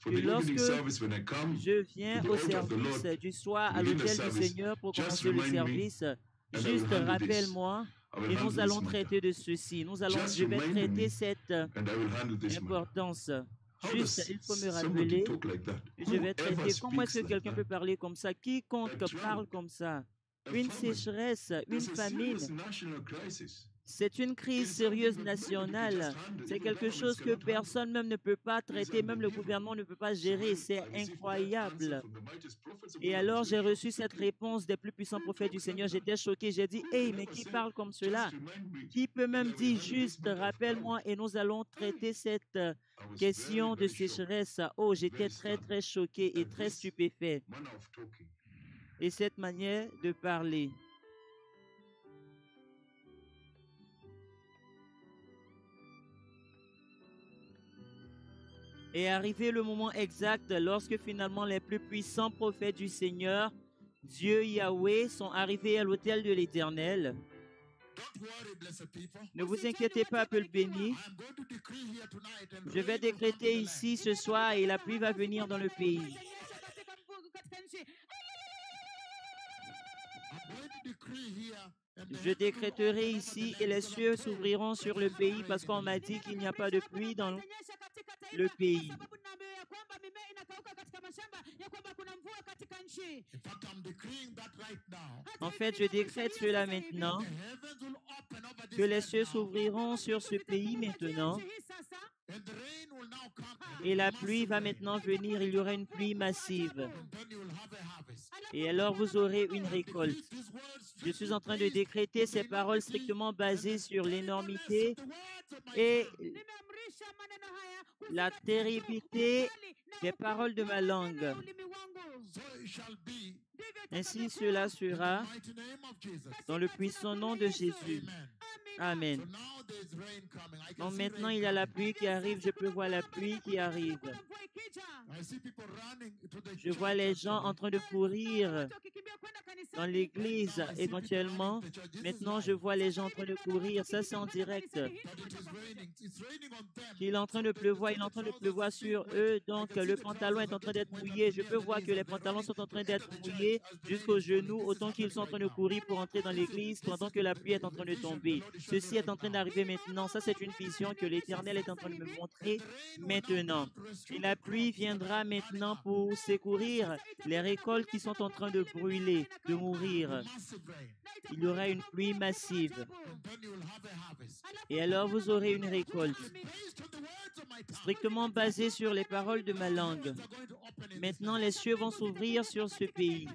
que lorsque je viens au service du soir à l'hôtel du Seigneur pour commencer le service, juste rappelle-moi et nous allons traiter de ceci. Je vais traiter cette importance. Juste, il faut me rappeler, je vais traiter. Comment est-ce que quelqu'un peut parler comme ça? Quiconque parle comme ça. Une sécheresse, une famine. C'est une crise sérieuse nationale. C'est quelque chose que personne même ne peut pas traiter, même le gouvernement ne peut pas gérer. C'est incroyable. Et alors, j'ai reçu cette réponse des plus puissants prophètes du Seigneur. J'étais choqué. J'ai dit, hey, mais qui parle comme cela? Qui peut même dire juste, rappelle-moi, et nous allons traiter cette question de sécheresse. Oh, j'étais très, très choqué et très stupéfait. Et cette manière de parler. Est arrivé le moment exact lorsque finalement les plus puissants prophètes du Seigneur, Dieu Yahweh, sont arrivés à l'autel de l'Éternel. Ne vous inquiétez pas, peuple béni. Je vais décréter ici ce soir et la pluie va venir dans le pays. Je décréterai ici et les cieux s'ouvriront sur le pays parce qu'on m'a dit qu'il n'y a pas de pluie dans le pays. En fait, je décrète cela maintenant, que les cieux s'ouvriront sur ce pays maintenant. Et la pluie va maintenant venir, il y aura une pluie massive. Et alors vous aurez une récolte. Je suis en train de décréter ces paroles strictement basées sur l'énormité et la terribilité des paroles de ma langue. Ainsi cela sera dans le puissant nom de Jésus. Amen. Donc maintenant, il y a la pluie qui arrive. Je peux voir la pluie qui arrive. Je vois les gens en train de courir dans l'église éventuellement. Maintenant, je vois les gens en train de courir. Ça, c'est en direct. Il est en train de pleuvoir. Il est en train de pleuvoir sur eux. Donc, le pantalon est en train d'être mouillé. Je peux voir que les pantalons sont en train d'être mouillés jusqu'aux genoux, autant qu'ils sont en train de courir pour entrer dans l'église pendant que la pluie est en train de tomber. Ceci est en train d'arriver maintenant. Ça, c'est une vision que l'Éternel est en train de me montrer maintenant. Et la pluie viendra maintenant pour secourir les récoltes qui sont en train de brûler, de mourir. Il y aura une pluie massive. Et alors, vous aurez une récolte strictement basée sur les paroles de ma langue. Maintenant, les cieux vont s'ouvrir sur ce pays.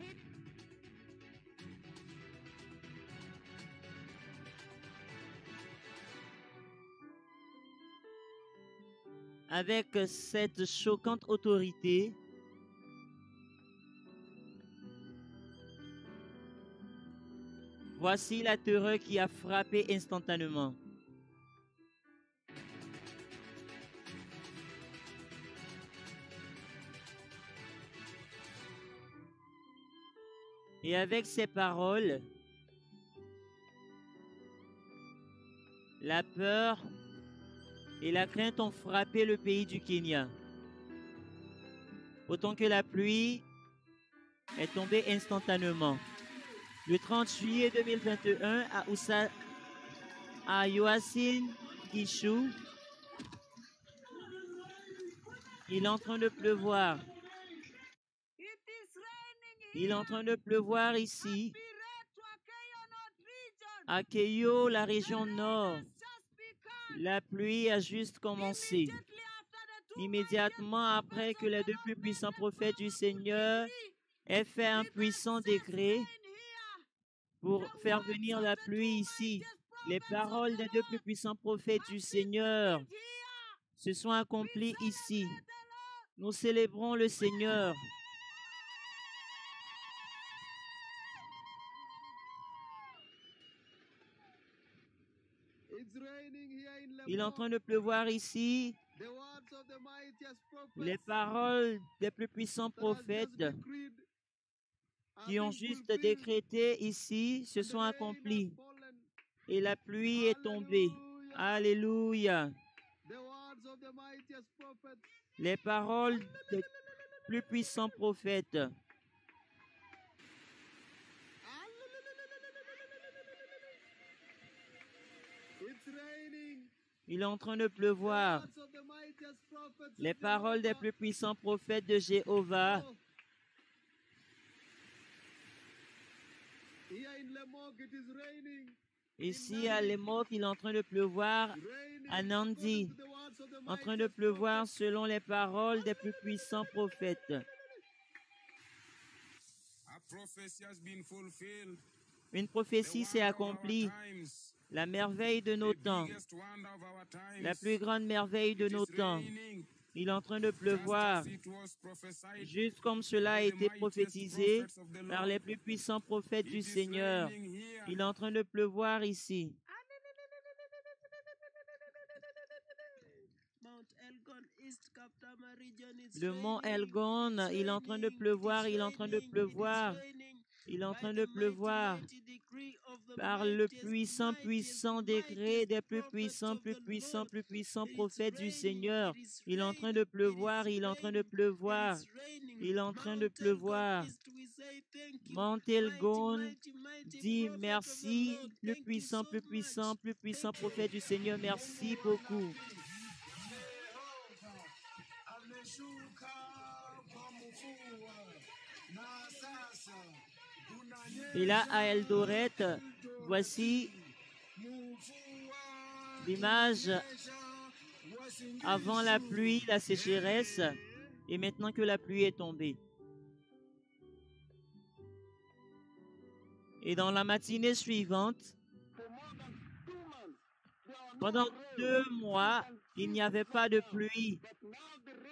Avec cette choquante autorité, voici la terreur qui a frappé instantanément. Et avec ces paroles, la peur et la crainte ont frappé le pays du Kenya. Autant que la pluie est tombée instantanément. Le 30 juillet 2021 à Uasin Gishu, il est en train de pleuvoir. Il est en train de pleuvoir ici, à Keio, la région nord. La pluie a juste commencé. Immédiatement après que les deux plus puissants prophètes du Seigneur aient fait un puissant décret pour faire venir la pluie ici, les paroles des deux plus puissants prophètes du Seigneur se sont accomplies ici. Nous célébrons le Seigneur. Il est en train de pleuvoir ici. Les paroles des plus puissants prophètes qui ont juste décrété ici se sont accomplies. Et la pluie est tombée. Alléluia. les paroles des plus puissants prophètes. Il est en train de pleuvoir. Les paroles des plus puissants prophètes de Jéhovah. Ici à Lemok, il est en train de pleuvoir. À Nandi, en train de pleuvoir selon les paroles des plus puissants prophètes. Une prophétie s'est accomplie. La merveille de nos temps, la plus grande merveille de nos temps. Il est en train de pleuvoir, juste comme cela a été prophétisé par les plus puissants prophètes du Seigneur. Il est en train de pleuvoir ici. Le mont Elgon, il est en train de pleuvoir, il est en train de pleuvoir. Il est en train de pleuvoir par le puissant décret des plus puissants prophètes du Seigneur. Il est en train de pleuvoir, il est en train de pleuvoir, il est en train de pleuvoir. Mont Elgon dit merci, le puissant prophète du Seigneur, merci beaucoup. Et là, à Eldoret, voici l'image avant la pluie, la sécheresse, et maintenant que la pluie est tombée. Et dans la matinée suivante, pendant 2 mois, il n'y avait pas de pluie.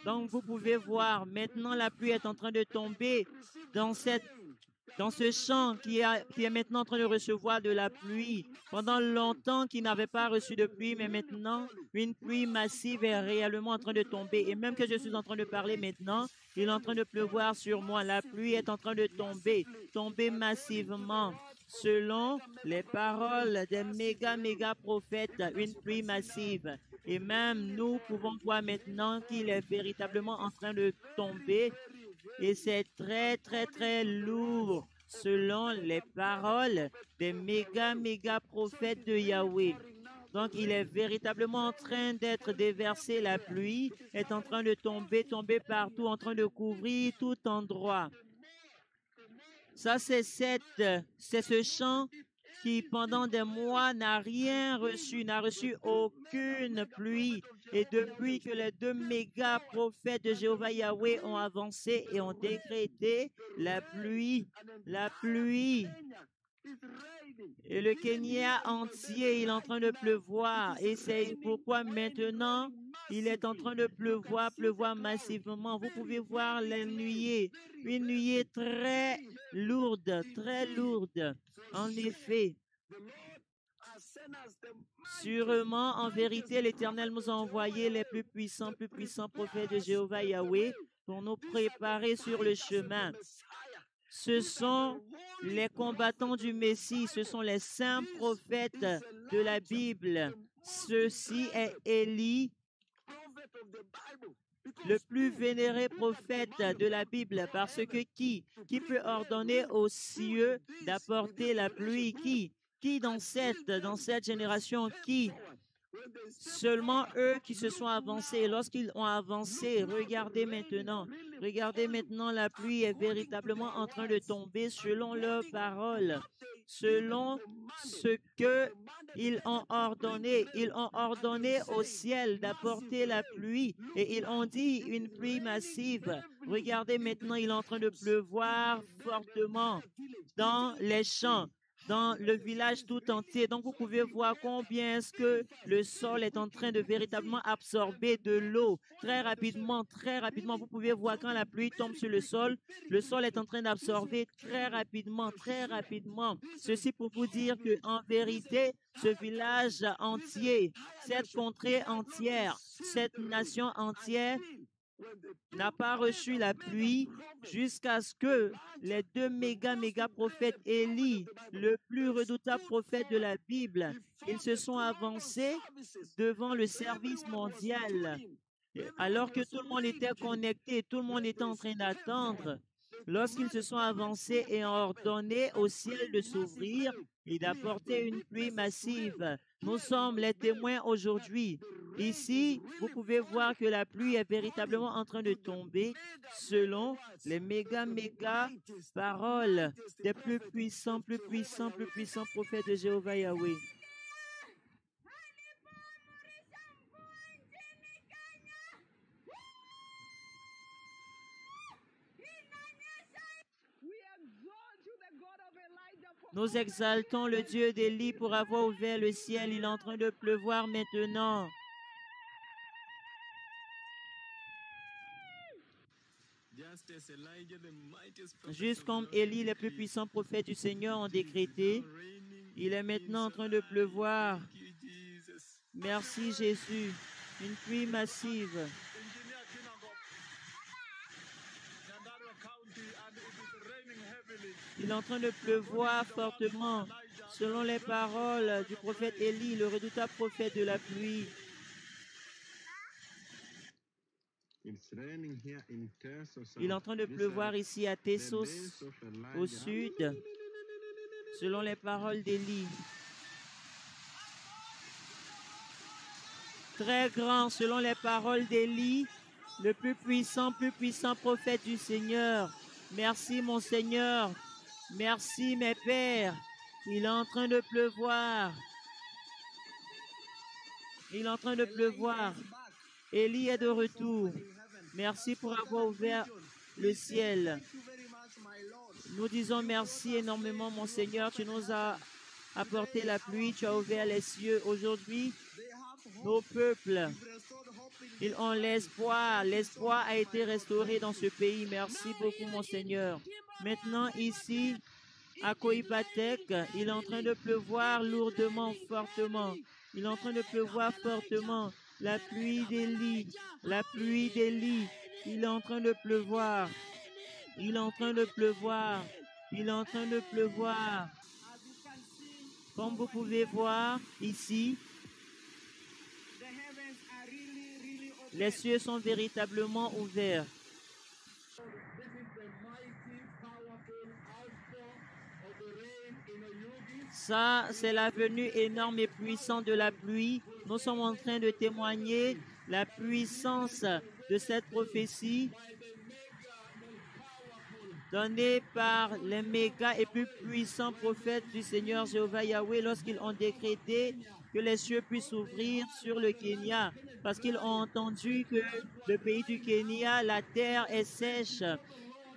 Donc, vous pouvez voir, maintenant la pluie est en train de tomber dans ce champ qui est maintenant en train de recevoir de la pluie. Pendant longtemps, qui n'avait pas reçu de pluie, mais maintenant, une pluie massive est réellement en train de tomber. Et même que je suis en train de parler maintenant, il est en train de pleuvoir sur moi. La pluie est en train de tomber massivement. Selon les paroles des méga prophètes, une pluie massive. Et même nous pouvons voir maintenant qu'il est véritablement en train de tomber. Et c'est très lourd selon les paroles des méga prophètes de Yahweh. Donc, il est véritablement en train d'être déversé. La pluie est en train de tomber partout, en train de couvrir tout endroit. Ça, c'est ce champ qui, pendant des mois, n'a reçu aucune pluie. Et depuis que les 2 méga prophètes de Jéhovah Yahweh ont avancé et ont décrété la pluie. Et le Kenya entier, il est en train de pleuvoir. Et c'est pourquoi maintenant, il est en train de pleuvoir massivement. Vous pouvez voir la nuée, une nuée très lourde. En effet, sûrement, en vérité, l'Éternel nous a envoyé les plus puissants prophètes de Jéhovah Yahweh pour nous préparer sur le chemin. Ce sont les combattants du Messie, ce sont les saints prophètes de la Bible. Ceci est Élie, le plus vénéré prophète de la Bible, parce que qui peut ordonner aux cieux d'apporter la pluie? Qui dans cette génération, qui? Seulement eux qui se sont avancés. Et lorsqu'ils ont avancé, regardez maintenant, la pluie est véritablement en train de tomber selon leurs paroles, selon ce qu'ils ont ordonné. Ils ont ordonné au ciel d'apporter la pluie et ils ont dit une pluie massive. Regardez maintenant, il est en train de pleuvoir fortement dans les champs, dans le village tout entier. Donc, vous pouvez voir combien est-ce que le sol est en train de véritablement absorber de l'eau très rapidement. Vous pouvez voir quand la pluie tombe sur le sol est en train d'absorber très rapidement. Ceci pour vous dire qu'en vérité, ce village entier, cette contrée entière, cette nation entière n'a pas reçu la pluie jusqu'à ce que les 2 méga prophètes Élie, le plus redoutable prophète de la Bible, ils se sont avancés devant le service mondial. Alors que tout le monde était connecté, tout le monde était en train d'attendre, lorsqu'ils se sont avancés et ont ordonné au ciel de s'ouvrir et d'apporter une pluie massive. Nous sommes les témoins aujourd'hui. Ici, vous pouvez voir que la pluie est véritablement en train de tomber selon les méga paroles des plus puissants prophètes de Jéhovah Yahweh. Nous exaltons le Dieu d'Élie pour avoir ouvert le ciel. Il est en train de pleuvoir maintenant. Juste comme Élie, les plus puissants prophètes du Seigneur ont décrété, il est maintenant en train de pleuvoir. Merci Jésus. Une pluie massive. Il est en train de pleuvoir fortement. Selon les paroles du prophète Élie, le redoutable prophète de la pluie. Il est en train de pleuvoir ici à Tessos, au sud, selon les paroles d'Élie. Très grand, selon les paroles d'Élie, le plus puissant prophète du Seigneur. Merci mon Seigneur. Merci mes pères. Il est en train de pleuvoir. Il est en train de pleuvoir. Élie est de retour. Merci pour avoir ouvert le ciel. Nous disons merci énormément, mon Seigneur. Tu nous as apporté la pluie. Tu as ouvert les cieux. Aujourd'hui, nos peuples, ils ont l'espoir. L'espoir a été restauré dans ce pays. Merci beaucoup, mon Seigneur. Maintenant, ici, à Koipatek, il est en train de pleuvoir lourdement, fortement. Il est en train de pleuvoir fortement. La pluie d'Élie, la pluie d'Élie. Il est en train de pleuvoir. Il est en train de pleuvoir. Il est en train de pleuvoir. Comme vous pouvez voir ici, les cieux sont véritablement ouverts. Ça, c'est la venue énorme et puissante de la pluie. Nous sommes en train de témoigner la puissance de cette prophétie donnée par les méga et plus puissants prophètes du Seigneur Jéhovah Yahweh lorsqu'ils ont décrété que les cieux puissent s'ouvrir sur le Kenya, parce qu'ils ont entendu que le pays du Kenya, la terre est sèche.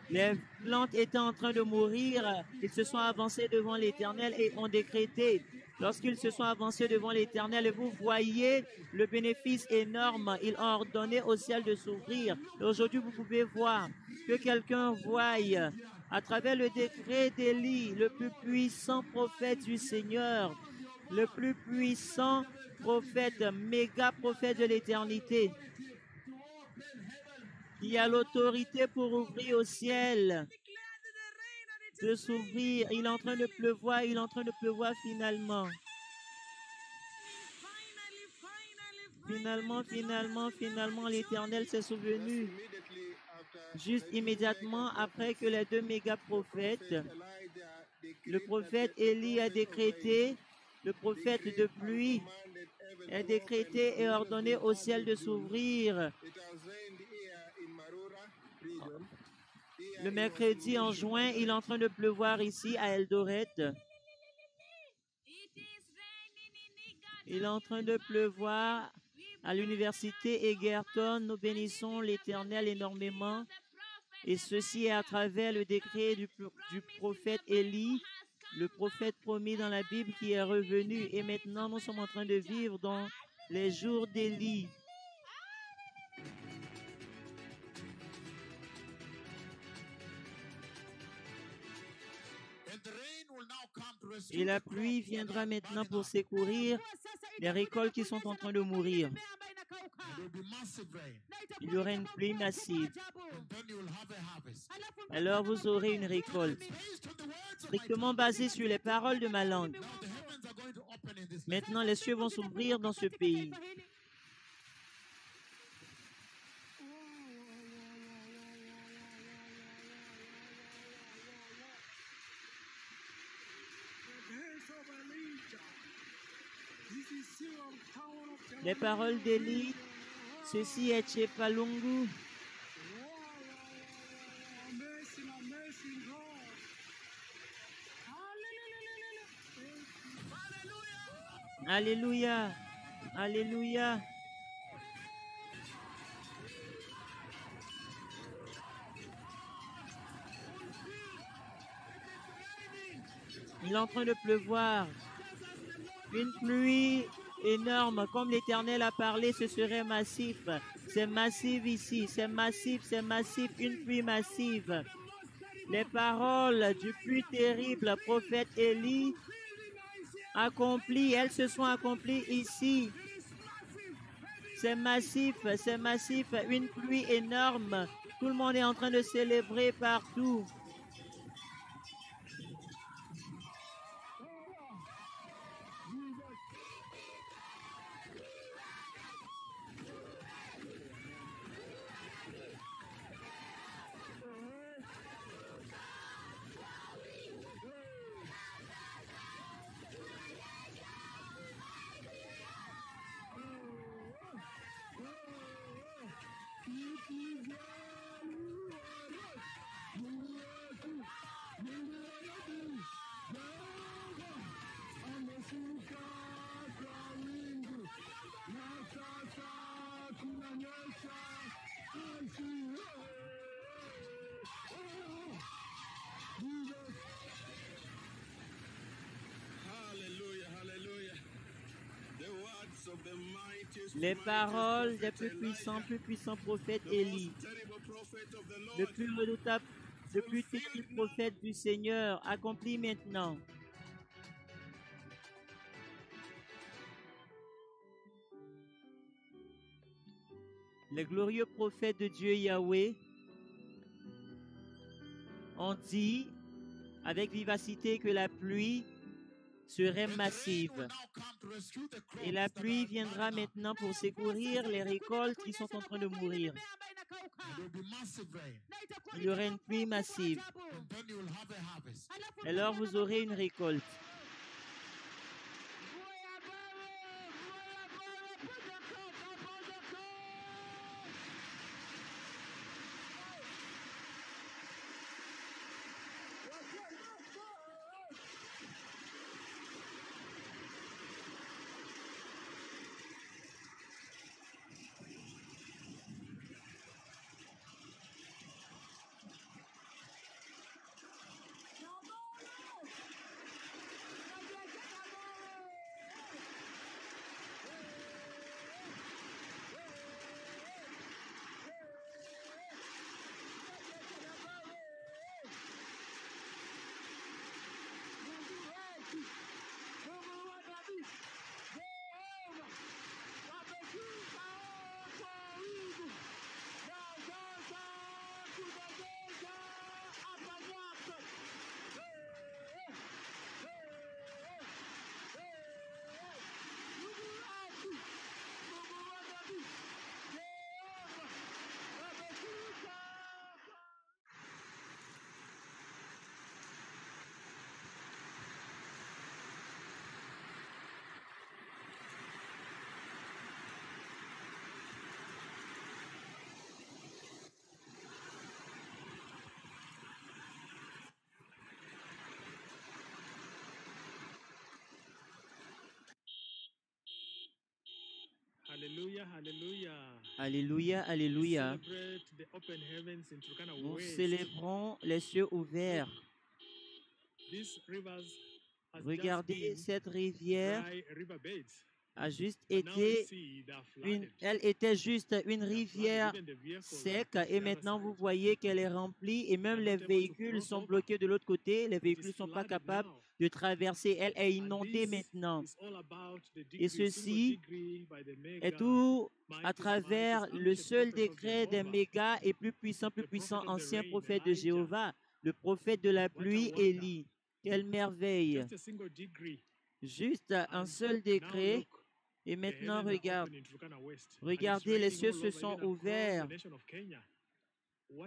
Les plantes étaient en train de mourir. Ils se sont avancés devant l'Éternel et ont décrété. Lorsqu'ils se sont avancés devant l'Éternel, vous voyez le bénéfice énorme. Ils ont ordonné au ciel de s'ouvrir. Aujourd'hui, vous pouvez voir que quelqu'un voie à travers le décret d'Élie, le plus puissant prophète du Seigneur, le plus puissant prophète, méga prophète de l'éternité. Il a l'autorité pour ouvrir au ciel, de s'ouvrir. Il est en train de pleuvoir, il est en train de pleuvoir finalement. Finalement, l'Éternel s'est souvenu. Juste immédiatement après que les deux méga prophètes, le prophète Élie a décrété, le prophète de pluie a décrété et ordonné au ciel de s'ouvrir. Le mercredi en juin, il est en train de pleuvoir ici à Eldoret. Il est en train de pleuvoir à l'université Egerton. Nous bénissons l'Éternel énormément. Et ceci est à travers le décret du prophète Élie, le prophète promis dans la Bible qui est revenu. Et maintenant, nous sommes en train de vivre dans les jours d'Élie. Et la pluie viendra maintenant pour secourir les récoltes qui sont en train de mourir. Il y aura une pluie massive. Alors vous aurez une récolte strictement basée sur les paroles de ma langue. Maintenant, les cieux vont s'ouvrir dans ce pays. Les paroles d'Élie, ceci est Chepalungu. Alléluia, alléluia. Il est en train de pleuvoir. Une pluie énorme, comme l'Éternel a parlé, ce serait massif. C'est massif ici, c'est massif, une pluie massive. Les paroles du plus terrible prophète Élie accomplies, elles se sont accomplies ici. C'est massif, une pluie énorme. Tout le monde est en train de célébrer partout. Les paroles des plus puissants prophètes Élie, le plus redoutable, le plus terrible prophète du Seigneur, accompli maintenant. Les glorieux prophètes de Dieu Yahweh ont dit avec vivacité que la pluie serait massive. Et la pluie viendra maintenant pour secourir les récoltes qui sont en train de mourir. Il y aura une pluie massive. Alors vous aurez une récolte. Alléluia, alléluia. Alléluia, alléluia. Nous célébrons les cieux ouverts. Regardez, cette rivière a juste été elle était juste une rivière sec et maintenant vous voyez qu'elle est remplie et même les véhicules sont bloqués de l'autre côté. Les véhicules ne sont pas capables de traverser. Elle est inondée maintenant. Et ceci est tout à travers le seul décret des méga et plus puissant ancien prophète de Jéhovah, le prophète de la pluie, Élie. Quelle merveille! Juste un seul décret. Et maintenant, regardez, les cieux se sont ouverts.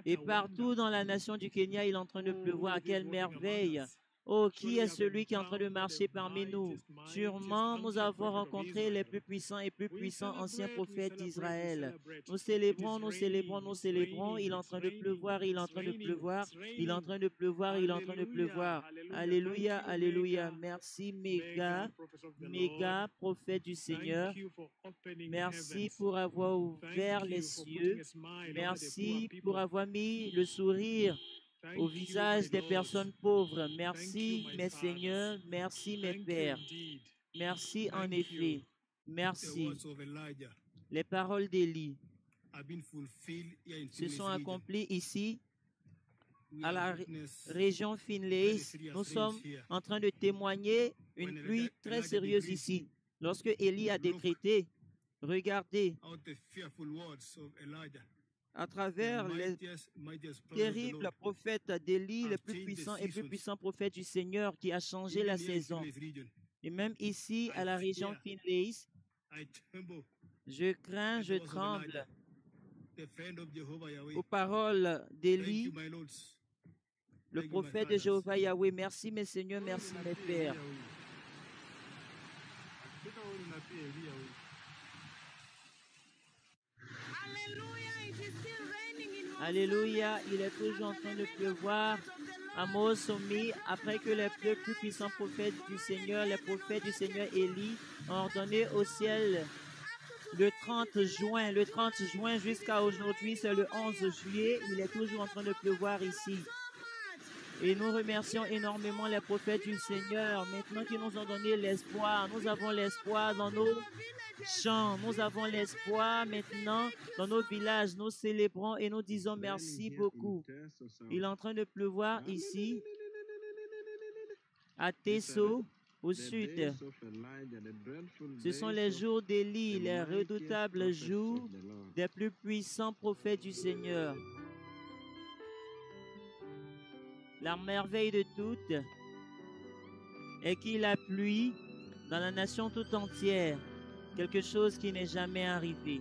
Et partout dans la nation du Kenya, il est en train de pleuvoir. Quelle merveille! Oh, qui est celui qui est en train de marcher parmi nous? Sûrement, nous avons rencontré les plus puissants et plus puissants anciens prophètes d'Israël. Nous célébrons, nous célébrons, nous célébrons. Il est en train de pleuvoir, il est en train de pleuvoir, il est en train de pleuvoir, il est en train de pleuvoir. Alléluia, alléluia. Merci, méga, méga prophète du Seigneur. Merci pour avoir ouvert les cieux. Merci pour avoir mis le sourire au visage des personnes pauvres. Merci, mes seigneurs. Merci, mes pères. Merci, en effet. Merci. Les paroles d'Élie se sont accomplies ici, à la région Finlay. Nous sommes en train de témoigner une pluie très sérieuse ici. Lorsque Élie a décrété, regardez, à travers les terribles prophètes d'Élie, les plus puissants et plus puissants prophètes du Seigneur qui a changé la saison. Et même ici, à la région Finlay, je crains, je tremble aux paroles d'Élie, le prophète de Jéhovah Yahweh. Merci mes seigneurs, merci mes pères. Alléluia, il est toujours en train de pleuvoir à Mosomi, après que les plus puissants prophètes du Seigneur, les prophètes du Seigneur Élie, ont ordonné au ciel le 30 juin jusqu'à aujourd'hui, c'est le 11 juillet, il est toujours en train de pleuvoir ici. Et nous remercions énormément les prophètes du Seigneur, maintenant qu'ils nous ont donné l'espoir. Nous avons l'espoir dans nos champs, nous avons l'espoir maintenant dans nos villages. Nous célébrons et nous disons merci beaucoup. Il est en train de pleuvoir ici, à Tesso, au sud. Ce sont les jours d'Élie, les redoutables jours des plus puissants prophètes du Seigneur. La merveille de toutes est qu'il a plu dans la nation tout entière, quelque chose qui n'est jamais arrivé.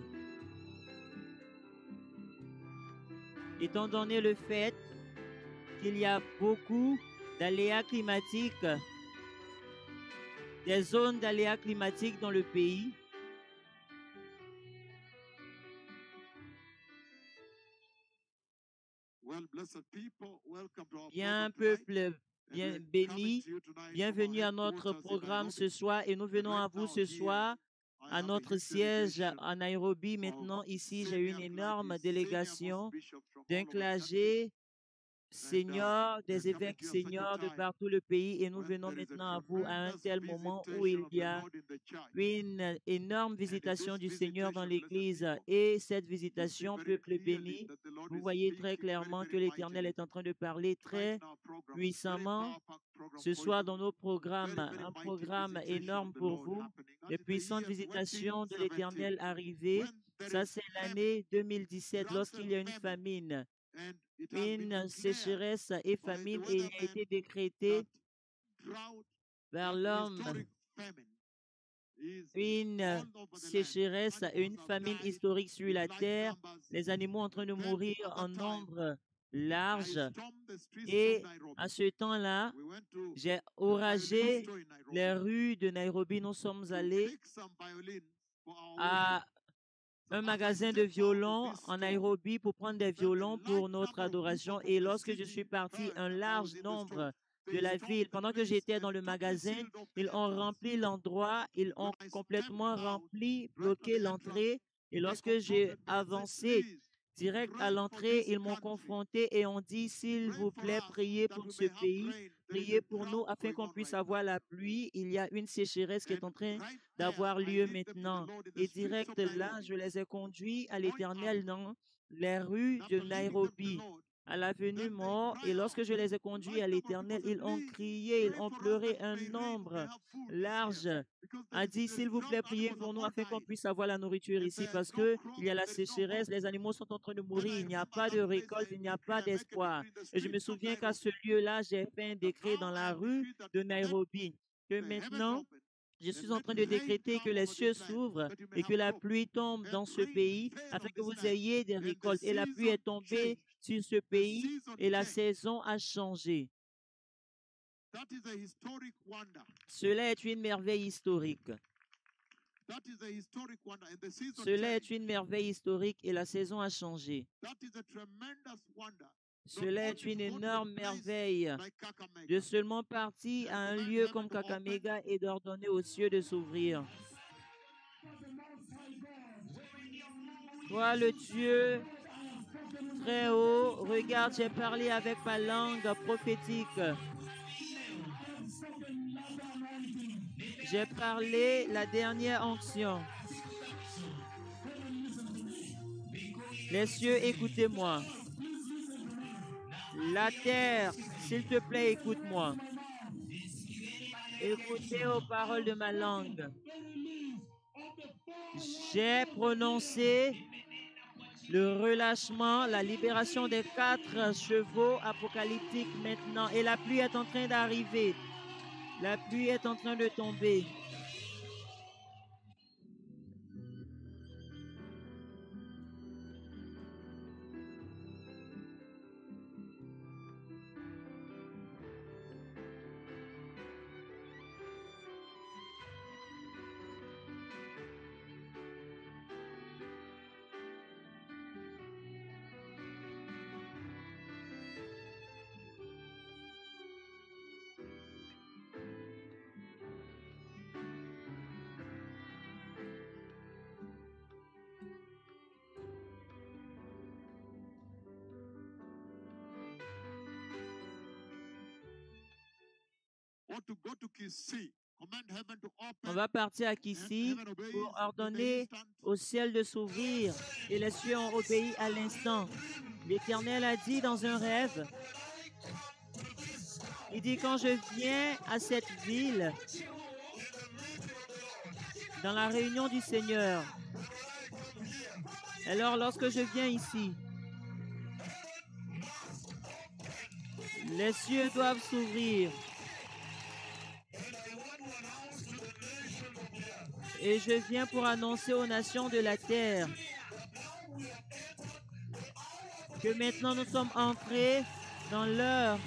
Étant donné le fait qu'il y a beaucoup d'aléas climatiques, des zones d'aléas climatiques dans le pays, bien peuple, bien béni, bienvenue à notre programme ce soir et nous venons à vous ce soir à notre siège à Nairobi. Maintenant ici j'ai une énorme délégation d'un clergé senior, des évêques seniors de partout le pays et nous venons maintenant à vous à un tel moment où il y a une énorme visitation du Seigneur dans l'Église et cette visitation, peuple béni, vous voyez très clairement que l'Éternel est en train de parler très puissamment ce soir dans nos programmes, un programme énorme pour vous, les puissantes visitations de l'Éternel arrivées. Ça, c'est l'année 2017 lorsqu'il y a une famine. Une sécheresse et famine et il a été décrété vers l'homme une sécheresse et une famine historique sur la terre, les animaux en train de mourir en nombre large et à ce temps-là, j'ai oragé les rues de Nairobi. Nous sommes allés à un magasin de violons en Nairobi pour prendre des violons pour notre adoration. Et lorsque je suis parti, un large nombre de la ville, pendant que j'étais dans le magasin, ils ont rempli l'endroit, ils ont complètement rempli, bloqué l'entrée. Et lorsque j'ai avancé direct à l'entrée, ils m'ont confronté et ont dit, s'il vous plaît, priez pour ce pays, priez pour nous afin qu'on puisse avoir la pluie. Il y a une sécheresse qui est en train d'avoir lieu maintenant. Et direct là, je les ai conduits à l'Éternel dans les rues de Nairobi, à l'avenue Mort. Et lorsque je les ai conduits à l'Éternel, ils ont crié, ils ont pleuré. Un nombre large a dit, s'il vous plaît, priez pour nous afin qu'on puisse avoir la nourriture ici parce qu'il y a la sécheresse, les animaux sont en train de mourir, il n'y a pas de récolte, il n'y a pas d'espoir. Et je me souviens qu'à ce lieu-là, j'ai fait un décret dans la rue de Nairobi que maintenant, je suis en train de décréter que les cieux s'ouvrent et que la pluie tombe dans ce pays afin que vous ayez des récoltes. Et la pluie est tombée sur ce pays et la saison a changé. Cela est une merveille historique. Cela est une merveille historique et la saison a changé. Cela est une énorme merveille de seulement partir à un lieu comme Kakamega et d'ordonner aux cieux de s'ouvrir. Toi, le Dieu très haut, regarde, j'ai parlé avec ma langue prophétique. J'ai parlé la dernière onction. Les cieux, écoutez-moi. La terre, s'il te plaît, écoute-moi. Écoutez aux paroles de ma langue. J'ai prononcé le relâchement, la libération des 4 chevaux apocalyptiques maintenant. Et la pluie est en train d'arriver. La pluie est en train de tomber. On va partir à Kissi pour ordonner au ciel de s'ouvrir et les cieux ont obéi à l'instant. L'Éternel a dit dans un rêve, il dit quand je viens à cette ville, dans la réunion du Seigneur, alors lorsque je viens ici, les cieux doivent s'ouvrir. Et je viens pour annoncer aux nations de la terre que maintenant nous sommes entrés dans l'heure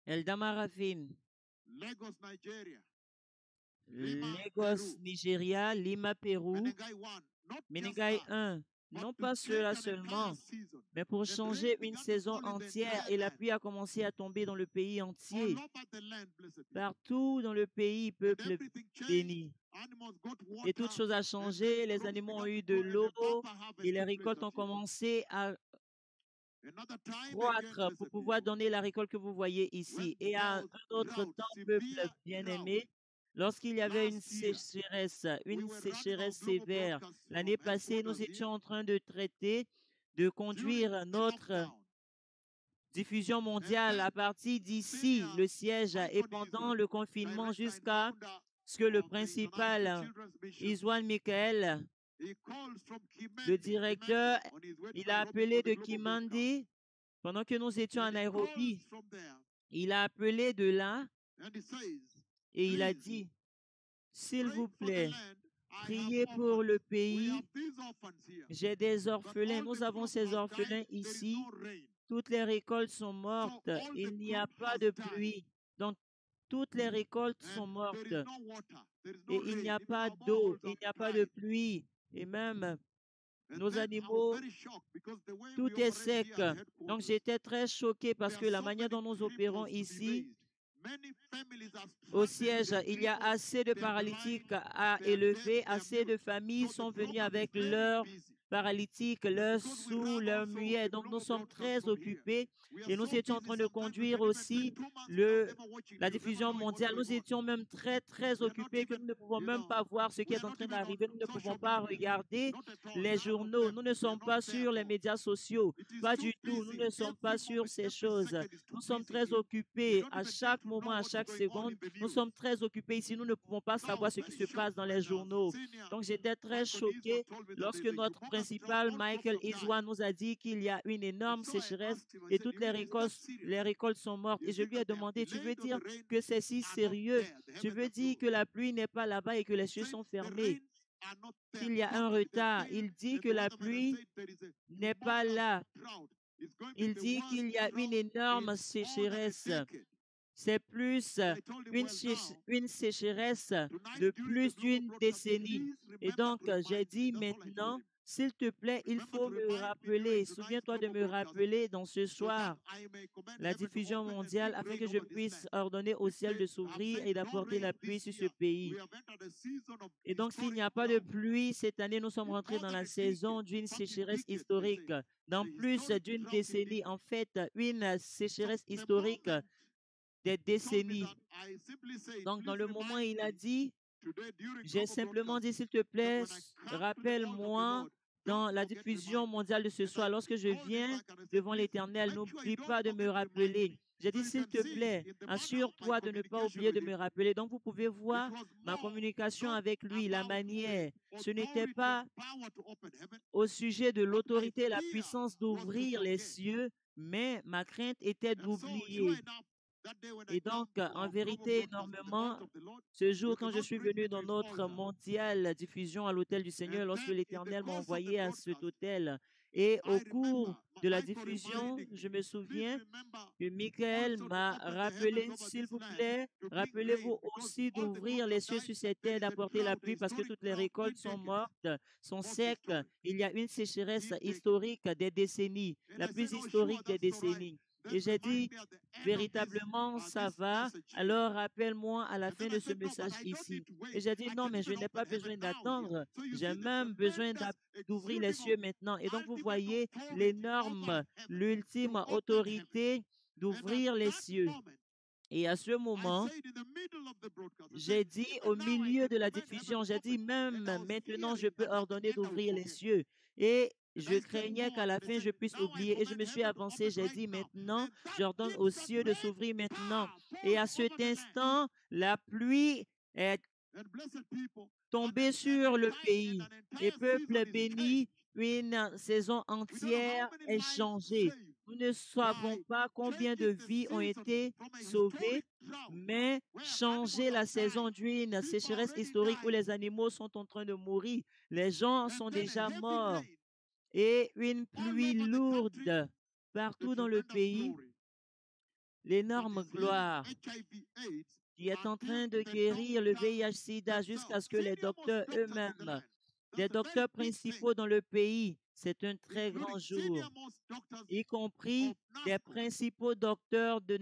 Eldama Ravine, Lagos, Nigeria, Lima, Pérou, Menengai 1. Non pas cela seulement, mais pour changer une saison entière et la pluie a commencé à tomber dans le pays entier. Partout dans le pays, peuple béni. Et toute chose a changé, les animaux ont eu de l'eau et les récoltes ont commencé à croître pour pouvoir donner la récolte que vous voyez ici. Et à un autre temps, peuple bien-aimé, lorsqu'il y avait une sécheresse sévère, l'année passée, nous étions en train de traiter, de conduire notre diffusion mondiale à partir d'ici, le siège, et pendant le confinement jusqu'à ce que le principal, Iswan Michael, le directeur, il a appelé de Kimandi, pendant que nous étions à Nairobi, il a appelé de là et il a dit, s'il vous plaît, priez pour le pays. J'ai des orphelins, nous avons ces orphelins ici. Toutes les récoltes sont mortes, il n'y a pas de pluie. Donc, toutes les récoltes sont mortes et il n'y a pas d'eau, il n'y a pas de pluie. Et même nos animaux, tout est sec. Donc, j'étais très choqué parce que la manière dont nous opérons ici, au siège, il y a assez de paralytiques à élever, assez de familles sont venues avec leurs paralytiques, leurs sourds, leurs muets. Donc, nous sommes très occupés et nous étions en train de conduire aussi la diffusion mondiale. Nous étions même très, très occupés que nous ne pouvons même pas voir ce qui est en train d'arriver. Nous ne pouvons pas regarder les journaux. Nous ne sommes pas sur les médias sociaux. Pas du tout. Nous ne sommes pas sur ces choses. Nous sommes très occupés à chaque moment, à chaque seconde. Nous sommes très occupés ici. Nous ne pouvons pas savoir ce qui se passe dans les journaux. Donc, j'étais très choqué lorsque notre principal, Michael Iswa, nous a dit qu'il y a une énorme sécheresse et toutes les récoltes sont mortes. Et je lui ai demandé, tu veux dire que c'est si sérieux? Tu veux dire que la pluie n'est pas là-bas et que les cieux sont fermés? Qu'il y a un retard. Il dit que la pluie n'est pas là. Il dit qu'il y a une énorme sécheresse. C'est plus une sécheresse de plus d'une décennie. Et donc, j'ai dit maintenant, s'il te plaît, il faut me rappeler. Souviens-toi de me rappeler dans ce soir la diffusion mondiale afin que je puisse ordonner au ciel de s'ouvrir et d'apporter la pluie sur ce pays. Et donc, s'il n'y a pas de pluie cette année, nous sommes rentrés dans la saison d'une sécheresse historique. Dans plus d'une décennie, en fait, une sécheresse historique des décennies. Donc, dans le moment, il a dit, j'ai simplement dit, s'il te plaît, rappelle-moi dans la diffusion mondiale de ce soir, lorsque je viens devant l'Éternel, n'oublie pas de me rappeler. J'ai dit, s'il te plaît, assure-toi de ne pas oublier de me rappeler. Donc, vous pouvez voir ma communication avec lui, la manière. Ce n'était pas au sujet de l'autorité et la puissance d'ouvrir les cieux, mais ma crainte était d'oublier. Et donc, en vérité, énormément, ce jour, quand je suis venu dans notre mondiale diffusion à l'hôtel du Seigneur, lorsque l'Éternel m'a envoyé à cet hôtel, et au cours de la diffusion, je me souviens que Michael m'a rappelé, s'il vous plaît, rappelez-vous aussi d'ouvrir les cieux sur cette terre, d'apporter la pluie parce que toutes les récoltes sont mortes, sont secs. Il y a une sécheresse historique des décennies, la plus historique des décennies. Et j'ai dit, véritablement, ça va. Alors, rappelle-moi à la fin de ce message ici. Et j'ai dit, non, mais je n'ai pas besoin d'attendre. J'ai même besoin d'ouvrir les cieux maintenant. Et donc, vous voyez l'énorme, l'ultime autorité d'ouvrir les cieux. Et à ce moment, j'ai dit au milieu de la diffusion, j'ai dit, même maintenant, je peux ordonner d'ouvrir les cieux. Et je craignais qu'à la fin, je puisse oublier. Et je me suis avancé. J'ai dit, maintenant, j'ordonne aux cieux de s'ouvrir maintenant. Et à cet instant, la pluie est tombée sur le pays. Les peuples bénis, une saison entière est changée. Nous ne savons pas combien de vies ont été sauvées, mais changer la saison d'une sécheresse historique où les animaux sont en train de mourir, les gens sont déjà morts, et une pluie lourde partout dans le pays, l'énorme gloire qui est en train de guérir le VIH-Sida jusqu'à ce que les docteurs eux-mêmes, les docteurs principaux dans le pays, c'est un très grand jour, y compris des principaux docteurs de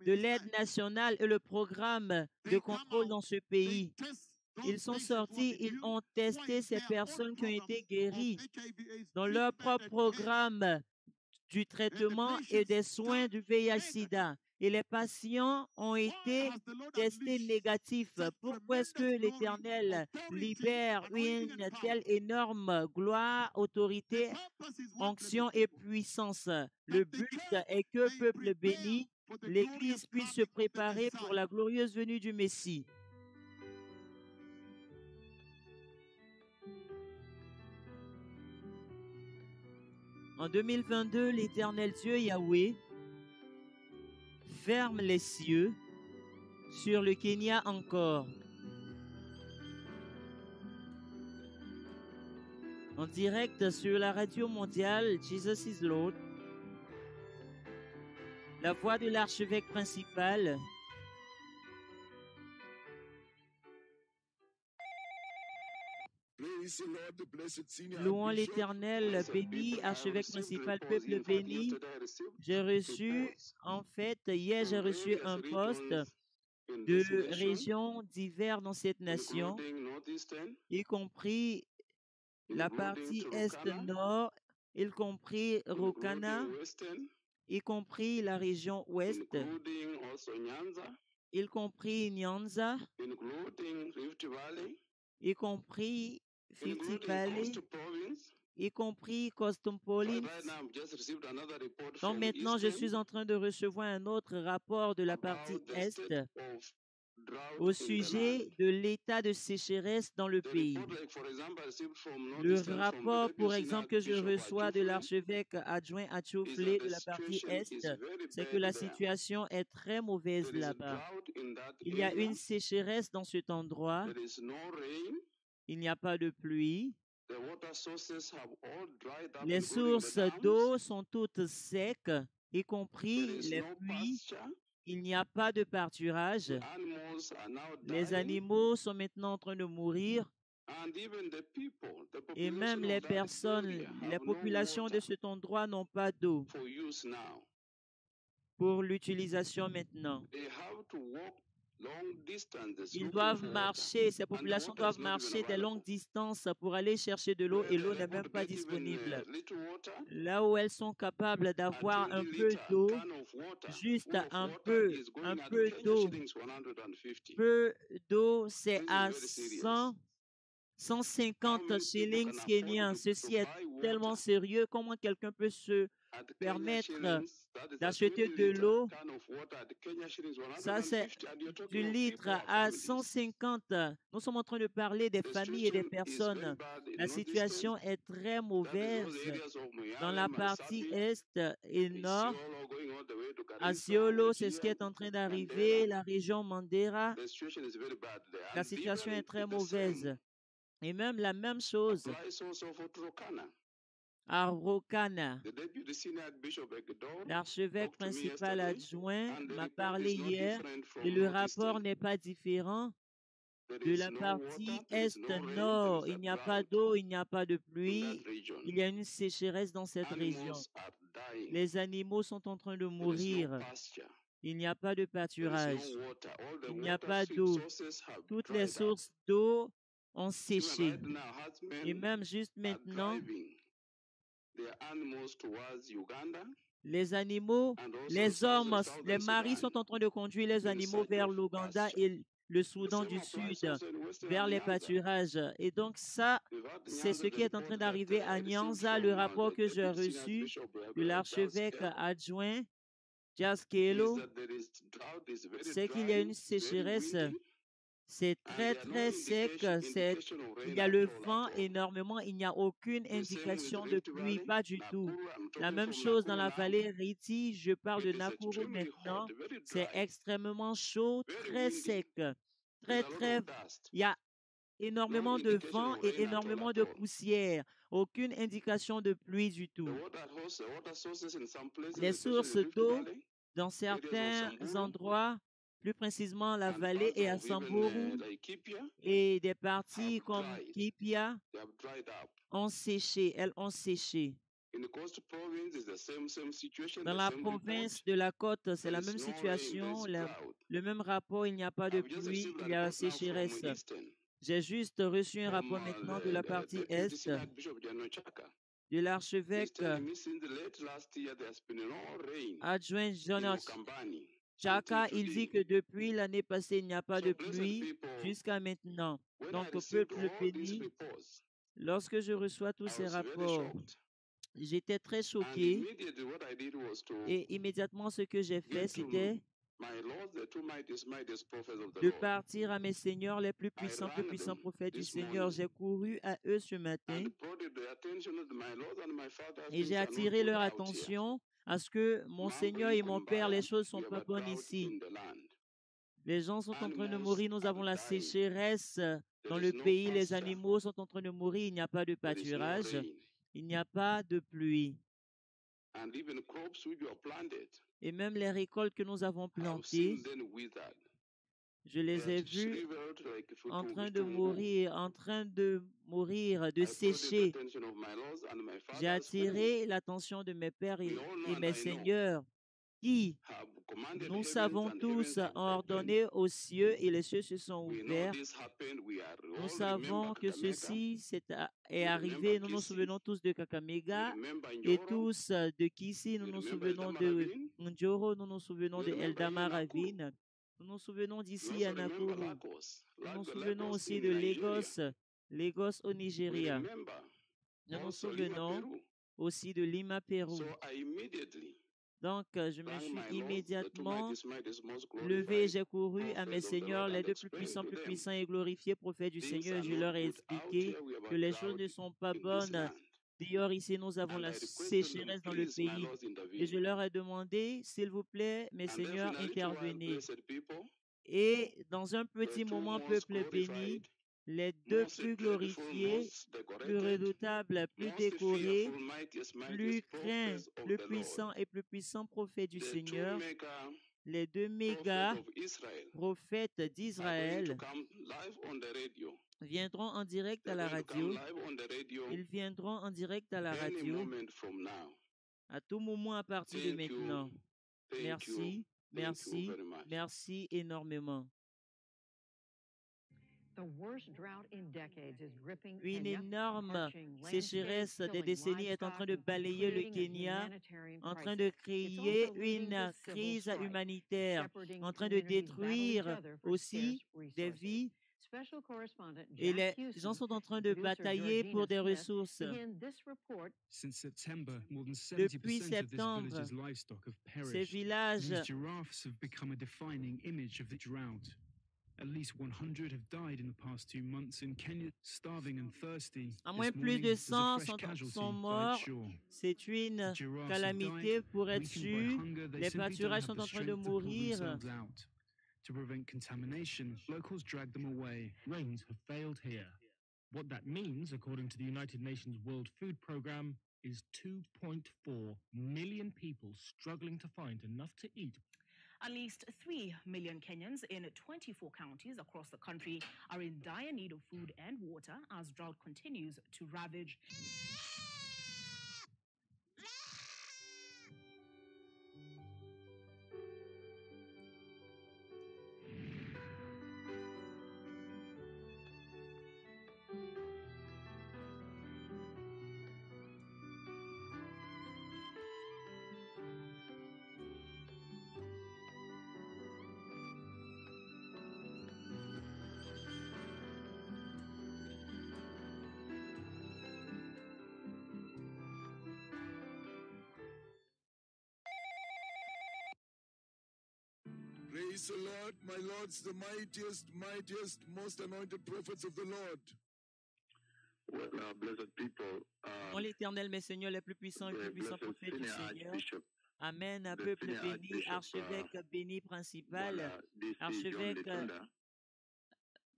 l'aide nationale et le programme de contrôle dans ce pays. Ils sont sortis, ils ont testé ces personnes qui ont été guéries dans leur propre programme du traitement et des soins du VIH-Sida. Et les patients ont été testés négatifs. Pourquoi est-ce que l'Éternel libère une telle énorme gloire, autorité, onction et puissance? Le but est que, peuple béni, l'Église puisse se préparer pour la glorieuse venue du Messie. En 2022, l'Éternel Dieu Yahweh ferme les cieux sur le Kenya encore. En direct sur la radio mondiale Jesus is Lord, la voix de l'archevêque principal, louons l'Éternel, béni, archevêque principal, peuple béni. J'ai reçu, en fait, hier j'ai reçu un poste de régions diverses dans cette nation, y compris la partie est-nord, y compris Rokana, y compris la région ouest, y compris Nyanza, y compris Rift Valley, y compris Custom Province. Donc maintenant, je suis en train de recevoir un autre rapport de la partie Est au sujet de l'état de sécheresse dans le pays. Le rapport, pour exemple, que je reçois de l'archevêque adjoint Atchouflé de la partie Est, c'est que la situation est très mauvaise là-bas. Il y a une sécheresse dans cet endroit. Il n'y a pas de pluie. Les sources d'eau sont toutes secs, y compris les puits. Il n'y a pas de pâturage. Les animaux sont maintenant en train de mourir. Et même les personnes, les populations de cet endroit n'ont pas d'eau pour l'utilisation maintenant. Ils doivent marcher, ces populations doivent marcher des longues distances pour aller chercher de l'eau et l'eau n'est même pas disponible. Là où elles sont capables d'avoir un peu d'eau, juste un peu d'eau. Peu d'eau, c'est à 150 shillings kenyans. Ceci est tellement sérieux. Comment quelqu'un peut se permettre d'acheter de l'eau? Ça, c'est du litre à 150. Nous sommes en train de parler des familles et des personnes. La situation est très mauvaise dans la partie est et nord. À Siolo, c'est ce qui est en train d'arriver. La région Mandera, la situation est très mauvaise. Et même la même chose à Rokana. L'archevêque principal adjoint m'a parlé hier et le rapport n'est pas différent de la partie est-nord. Il n'y a pas d'eau, il n'y a pas de pluie. Il y a une sécheresse dans cette région. Les animaux sont en train de mourir. Il n'y a pas de pâturage. Il n'y a pas d'eau. Toutes les sources d'eau ont séché. Et même juste maintenant, les animaux, les hommes, les maris sont en train de conduire les animaux vers l'Ouganda et le Soudan du Sud, vers les pâturages. Et donc ça, c'est ce qui est en train d'arriver à Nyanza. Le rapport que j'ai reçu de l'archevêque adjoint, Jaskelo, c'est qu'il y a une sécheresse. C'est très, très sec. Il y a le vent énormément. Il n'y a aucune indication de pluie, pas du tout. La même chose dans la vallée Riti. Je parle de Nakuru maintenant. C'est extrêmement chaud, très sec. Très, très. Il y a énormément de vent et énormément de poussière. Aucune indication de pluie du tout. Les sources d'eau dans certains endroits, plus précisément la vallée et à Samburu et des parties comme Kipia ont séché, elles ont séché. Dans la province de la côte, c'est la même situation, le même rapport, il n'y a pas de pluie, il y a la sécheresse. J'ai juste reçu un rapport maintenant de la partie est de l'archevêque adjoint Jonas Chaka. Il dit que depuis l'année passée, il n'y a pas de pluie jusqu'à maintenant. Donc, au peuple béni, lorsque je reçois tous ces rapports, j'étais très choqué. Et immédiatement, ce que j'ai fait, c'était de partir à mes seigneurs les plus puissants prophètes du Seigneur. J'ai couru à eux ce matin et j'ai attiré leur attention à ce que mon Seigneur et mon Père, les choses ne sont pas bonnes ici. Les gens sont en train de mourir. Nous avons la sécheresse dans le pays. Les animaux sont en train de mourir. Il n'y a pas de pâturage. Il n'y a pas de pluie. Et même les récoltes que nous avons plantées, je les ai vues en train de mourir, de sécher. J'ai attiré l'attention de mes pères et mes seigneurs qui, nous savons tous, ont ordonné aux cieux et les cieux se sont ouverts. Nous savons que ceci est arrivé. Nous nous souvenons tous de Kakamega et tous de Kisi. Nous nous souvenons de Njoro. Nous nous souvenons de Eldama Ravine. Nous nous souvenons d'ici à Nakuru. Nous nous souvenons aussi de Lagos au Nigeria. Nous nous souvenons aussi de Lima, Pérou. Donc, je me suis immédiatement levé, j'ai couru à mes seigneurs, les deux plus puissants et glorifiés prophètes du Seigneur. Je leur ai expliqué que les choses ne sont pas bonnes. D'ailleurs, ici, nous avons la sécheresse dans le pays. Et je leur ai demandé, s'il vous plaît, mes seigneurs, intervenez. Et dans un petit moment, peuple béni, les deux plus glorifiés, plus redoutables, plus décorés, plus craints, plus puissants et plus puissants prophètes du Seigneur, les deux méga prophètes d'Israël viendront en direct à la radio. Ils viendront en direct à la radio à tout moment à partir de maintenant. Merci, merci, merci énormément. Une énorme sécheresse des décennies est en train de balayer le Kenya, en train de créer une crise humanitaire, en train de détruire aussi des vies. Et les gens sont en train de batailler pour des ressources. Depuis septembre, ces villages At least 100 have died in the past 2 months in Kenya, starving and thirsty. À moins plus de 100 sont morts. C'est une calamité pour être sûr. Les pâturages sont en train de mourir. To prevent contamination, locals drag them away. Rains have failed here. What that means, according to the United Nations World Food Programme, is 2.4 million people struggling to find enough to eat. At least 3 million Kenyans in 24 counties across the country are in dire need of food and water as drought continues to ravage. Praise the Lord, my lords, the mightiest, most anointed prophets of the Lord. Well, blessed people. En l'Éternel, mes seigneurs, les plus puissants et plus puissants prophètes du Seigneur. Amen. Peuple béni, archevêque béni principal, archevêque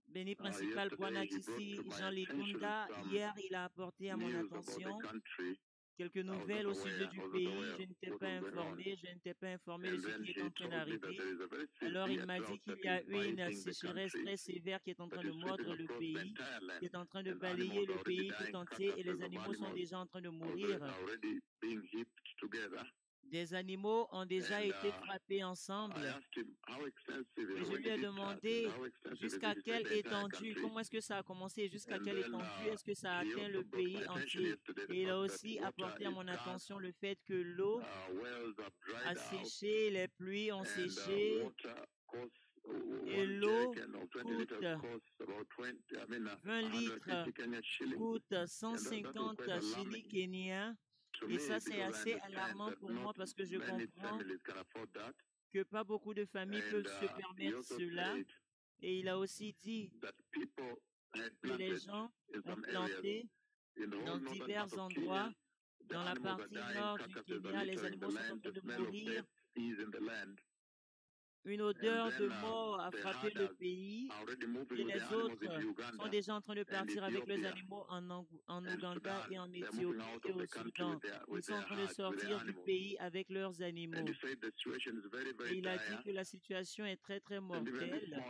béni principal, Bwanatisi Jean Litunda. Hier, il a apporté à mon attention quelques nouvelles au sujet du pays. Je n'étais pas informé, de ce qui est en train d'arriver. Alors il m'a dit qu'il y a eu une sécheresse très sévère qui est en train de mordre le pays, qui est en train de balayer le pays tout entier et les animaux sont déjà en train de mourir. Des animaux ont déjà été frappés ensemble. Et je lui ai demandé jusqu'à quelle étendue, comment est-ce que ça a commencé, jusqu'à quelle étendue est-ce que ça a atteint le pays entier. Et il a aussi apporté à mon attention le fait que l'eau a séché, les pluies ont séché. Et l'eau coûte 20 litres, coûte 150 shillings kenyans. Et ça, c'est assez alarmant pour moi parce que je comprends que pas beaucoup de familles peuvent se permettre cela. Et il a aussi dit que les gens ont planté dans divers endroits, dans la partie nord du Kenya, les animaux sont en train de mourir. Une odeur de mort a frappé le pays et les autres sont déjà en train de partir avec leurs animaux en Ouganda et en Éthiopie et au Soudan. Ils sont en train de sortir du pays avec leurs animaux. Et il a dit que la situation est très très mortelle.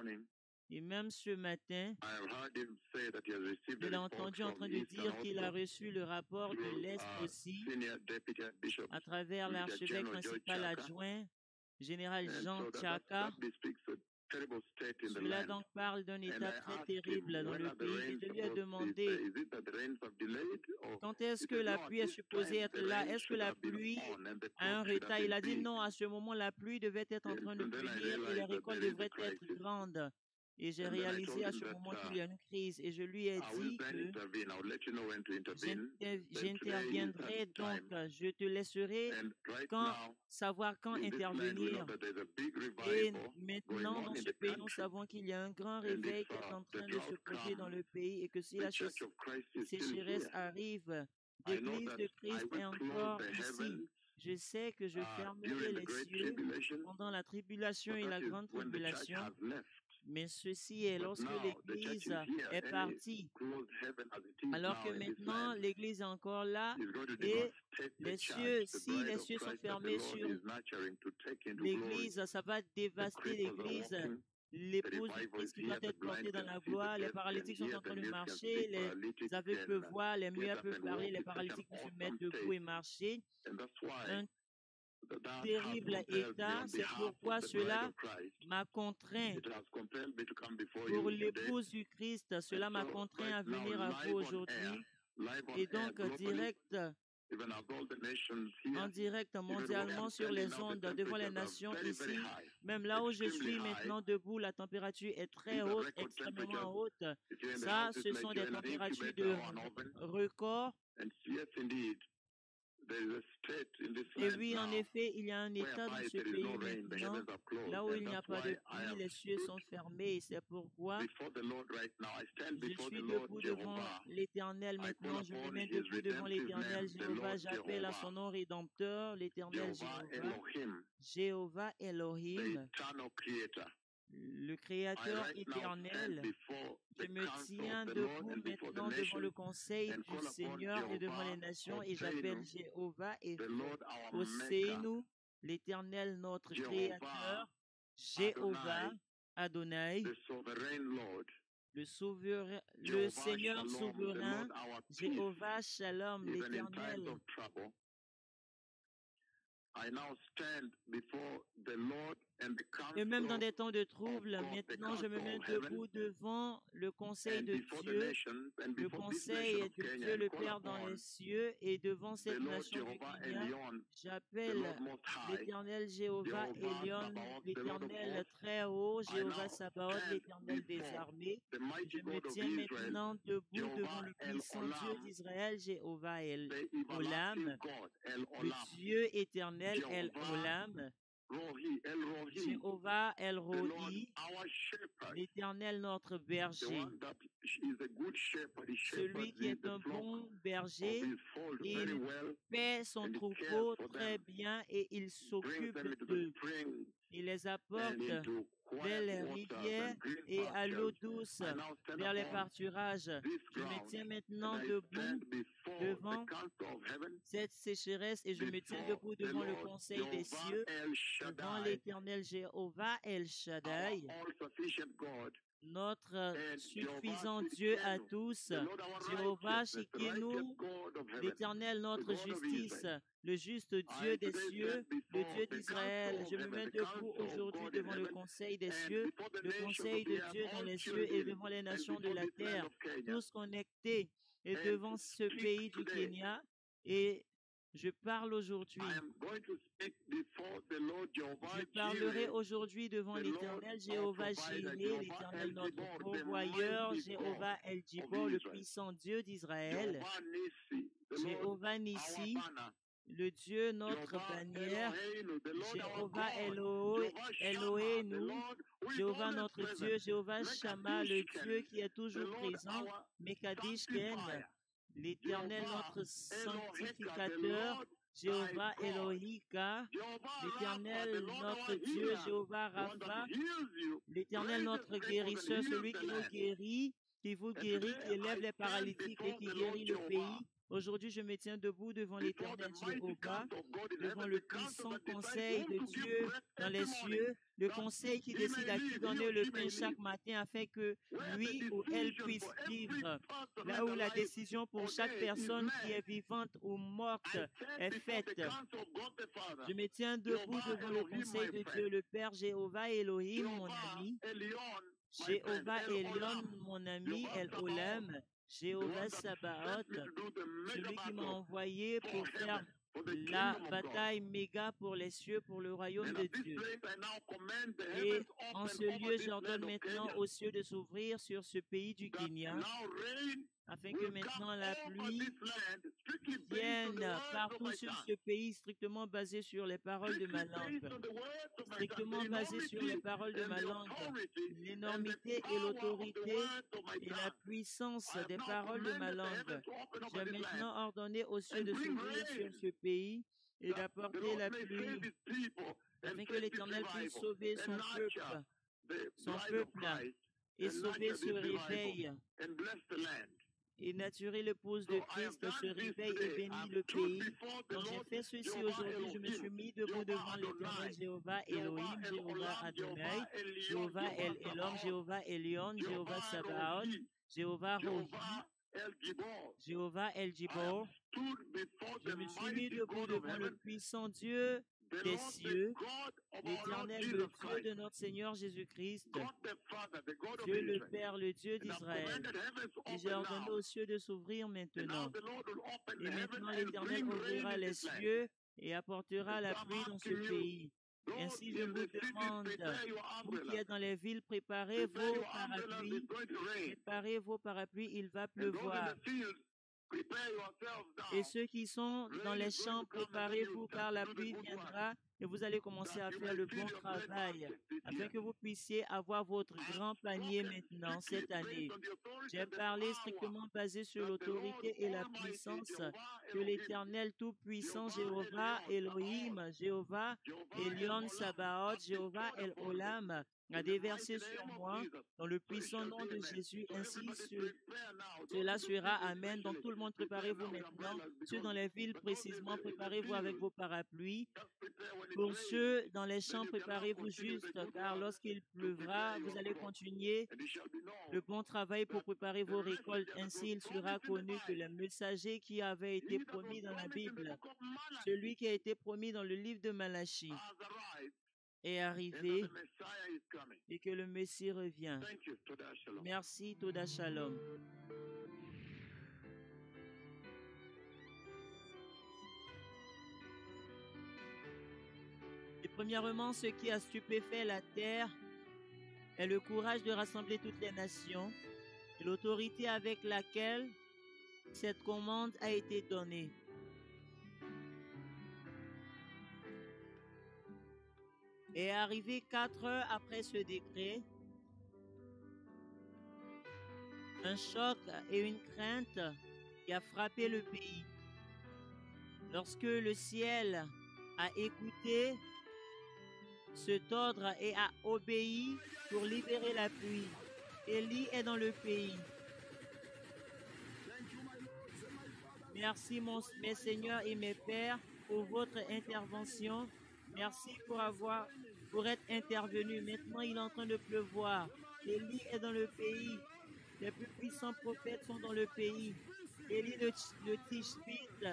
Et même ce matin, je l'ai entendu en train de dire qu'il a reçu le rapport de l'Est aussi à travers l'archevêque principal adjoint général Jean Tchaka. Cela donc parle d'un état très terrible dans le pays. Et je lui ai demandé quand est-ce que la pluie est supposée être là. Est-ce que la pluie a un retard? Il a dit non, à ce moment, la pluie devait être en train de venir et les récoltes devraient être grandes. Et j'ai réalisé à ce moment qu'il y a une crise. Et je lui ai dit que j'interviendrai donc. Je te laisserai savoir quand intervenir. Et maintenant, dans ce pays, nous savons qu'il y a un grand réveil qui est en train de se produire dans le pays et que si la sécheresse arrive, l'Église de Christ est encore ici. Je sais que je fermerai les cieux pendant la tribulation et la grande tribulation. Mais ceci est lorsque l'Église est partie. Alors que maintenant, l'Église est encore là et les cieux, si les cieux sont fermés sur l'Église, ça va dévaster l'Église. L'épouse du Christ qui doit être portée dans la gloire, les paralytiques sont en train de marcher, les aveugles peuvent voir, les muets peuvent parler, les paralytiques peuvent se mettre debout et marcher. Un terrible état, c'est pourquoi cela m'a contraint pour l'épouse du Christ, cela m'a contraint à venir à vous aujourd'hui et donc en direct mondialement sur les ondes devant les nations ici, même là où je suis maintenant debout, la température est très haute, extrêmement haute. Ça, ce sont des températures de record. Et oui, en effet, il y a un état dans ce pays maintenant, là où il n'y a pas de pluie, les cieux sont fermés. Et c'est pourquoi je suis debout devant l'Éternel maintenant. Je me mets debout devant l'Éternel Jéhovah. J'appelle à son nom rédempteur, l'Éternel Jéhovah Elohim, le Créateur éternel. Je me tiens debout maintenant devant le conseil du Seigneur et devant les nations et j'appelle Jéhovah et Osséinu, l'Éternel notre Créateur, Jéhovah Adonai, le Seigneur souverain, Jéhovah Shalom, l'Éternel. Et même dans des temps de trouble, maintenant je me mets debout devant le conseil de Dieu, le conseil de Dieu le Père dans les cieux et devant cette nation du Kenya, j'appelle l'Éternel Jéhovah Elion, l'Éternel très haut, Jéhovah Sabaoth, l'Éternel des armées. Je me tiens maintenant debout devant le puissant Dieu d'Israël, Jéhovah El-Olam, le Dieu éternel El-Olam, Jéhovah El-Roi, l'Éternel notre berger, celui qui est un bon berger, il paie son troupeau très bien et il s'occupe d'eux. Il les apporte vers les rivières et à l'eau douce, vers les pâturages. Je me tiens maintenant debout devant cette sécheresse et je me tiens debout devant le conseil des cieux, devant l'Éternel Jéhovah El Shaddai, notre suffisant Dieu à tous, Jéhovah Shikenu, l'Éternel notre justice, le juste Dieu des cieux, le Dieu d'Israël. Je me mets debout aujourd'hui devant le conseil des cieux, le conseil de Dieu dans les cieux et devant les nations de la terre, tous connectés et devant ce pays du Kenya. Et je parle aujourd'hui. Je parlerai aujourd'hui devant l'Éternel Jéhovah Jireh, l'Éternel notre pourvoyeur, Jéhovah El-Djibor, le puissant Dieu d'Israël, Jéhovah Nissi, le Dieu notre bannière, Jéhovah Elohenu, Jéhovah notre Dieu, Jéhovah Shammah, le Dieu qui est toujours présent, Mekadish Ken, l'Éternel notre sanctificateur, Jéhovah Elohika, l'Éternel notre Dieu, Jéhovah Rapha, l'Éternel notre guérisseur, celui qui nous guérit, qui vous guérit, qui élève les paralytiques et qui guérit le pays. Aujourd'hui, je me tiens debout devant l'Éternel Jéhovah, devant le puissant conseil de Dieu dans les cieux, le conseil qui décide à qui donner le pain chaque matin afin que lui ou elle puisse vivre. Là où la décision pour chaque personne qui est vivante ou morte est faite. Je me tiens debout devant le conseil de Dieu, le Père Jéhovah Elohim, mon ami. Jéhovah Elion, mon ami, El-Olam, Jéhovah Sabaoth, celui qui m'a envoyé pour faire la bataille méga pour les cieux, pour le royaume de Dieu. Et en ce lieu, j'ordonne maintenant aux cieux de s'ouvrir sur ce pays du Kenya, afin que maintenant la pluie vienne partout sur ce pays, strictement basé sur les paroles de ma langue. Strictement basé sur les paroles de ma langue. L'énormité et l'autorité et la puissance des paroles de ma langue. J'ai maintenant ordonné aux cieux de s'ouvrir sur ce pays et d'apporter la pluie, afin que l'Éternel puisse sauver son peuple, et sauver ce réveil. Et naturer l'épouse de Christ, ce réveil et bénit le pays. Quand j'ai fait ceci aujourd'hui, je me suis mis debout devant l'Éternel Jéhovah Elohim, Jéhovah Adonai, Jéhovah El-Elom, Jéhovah Elion, Jéhovah Sabaoth, Jéhovah Rohi, Jéhovah El-Gibor. Je me suis mis debout devant le puissant Dieu des cieux, l'Éternel, le Dieu de notre Seigneur Jésus-Christ, Dieu le Père, le Dieu d'Israël. Et j'ai ordonné aux cieux de s'ouvrir maintenant. Et maintenant l'Éternel ouvrira les cieux et apportera la pluie dans ce pays. Ainsi, je vous demande, vous qui êtes dans les villes, préparez vos parapluies. Préparez vos parapluies, il va pleuvoir. Et ceux qui sont dans les champs, préparez-vous car la pluie viendra et vous allez commencer à faire le bon travail afin que vous puissiez avoir votre grand panier maintenant cette année. J'ai parlé strictement basé sur l'autorité et la puissance que l'Éternel Tout-Puissant, Jéhovah Elohim, Jéhovah Elion Sabaoth, Jéhovah El-Olam a déversé sur moi dans le puissant nom de Jésus. Ainsi, cela sera Amen. Donc tout le monde, préparez-vous maintenant. Ceux dans les villes, précisément, préparez-vous avec vos parapluies. Pour ceux dans les champs, préparez-vous juste, car lorsqu'il pleuvra, vous allez continuer le bon travail pour préparer vos récoltes. Ainsi, il sera connu que le messager qui avait été promis dans la Bible, celui qui a été promis dans le livre de Malachie, est arrivé et que le Messie revient. Merci, Toda Shalom. Et premièrement, ce qui a stupéfait la terre est le courage de rassembler toutes les nations et l'autorité avec laquelle cette commande a été donnée. Et arrivé 4 heures après ce décret, un choc et une crainte qui a frappé le pays. Lorsque le ciel a écouté cet ordre et a obéi pour libérer la pluie, Élie est dans le pays. Merci mes seigneurs et mes pères pour votre intervention. Merci pour être intervenu. Maintenant, il est en train de pleuvoir. Élie est dans le pays. Les plus puissants prophètes sont dans le pays. Élie le Tishbite.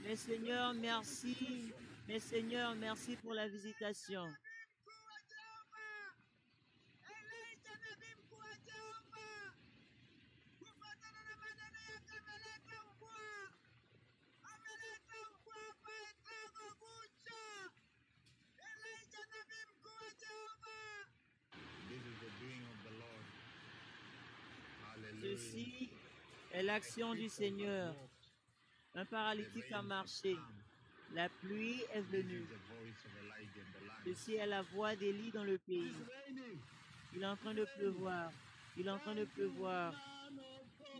Mes seigneurs, merci. Mes seigneurs, merci pour la visitation. Ceci est l'action du Seigneur. Un paralytique a marché. La pluie est venue. Ceci est la voix d'Élie dans le pays. Il est en train de pleuvoir. Il est en train de pleuvoir.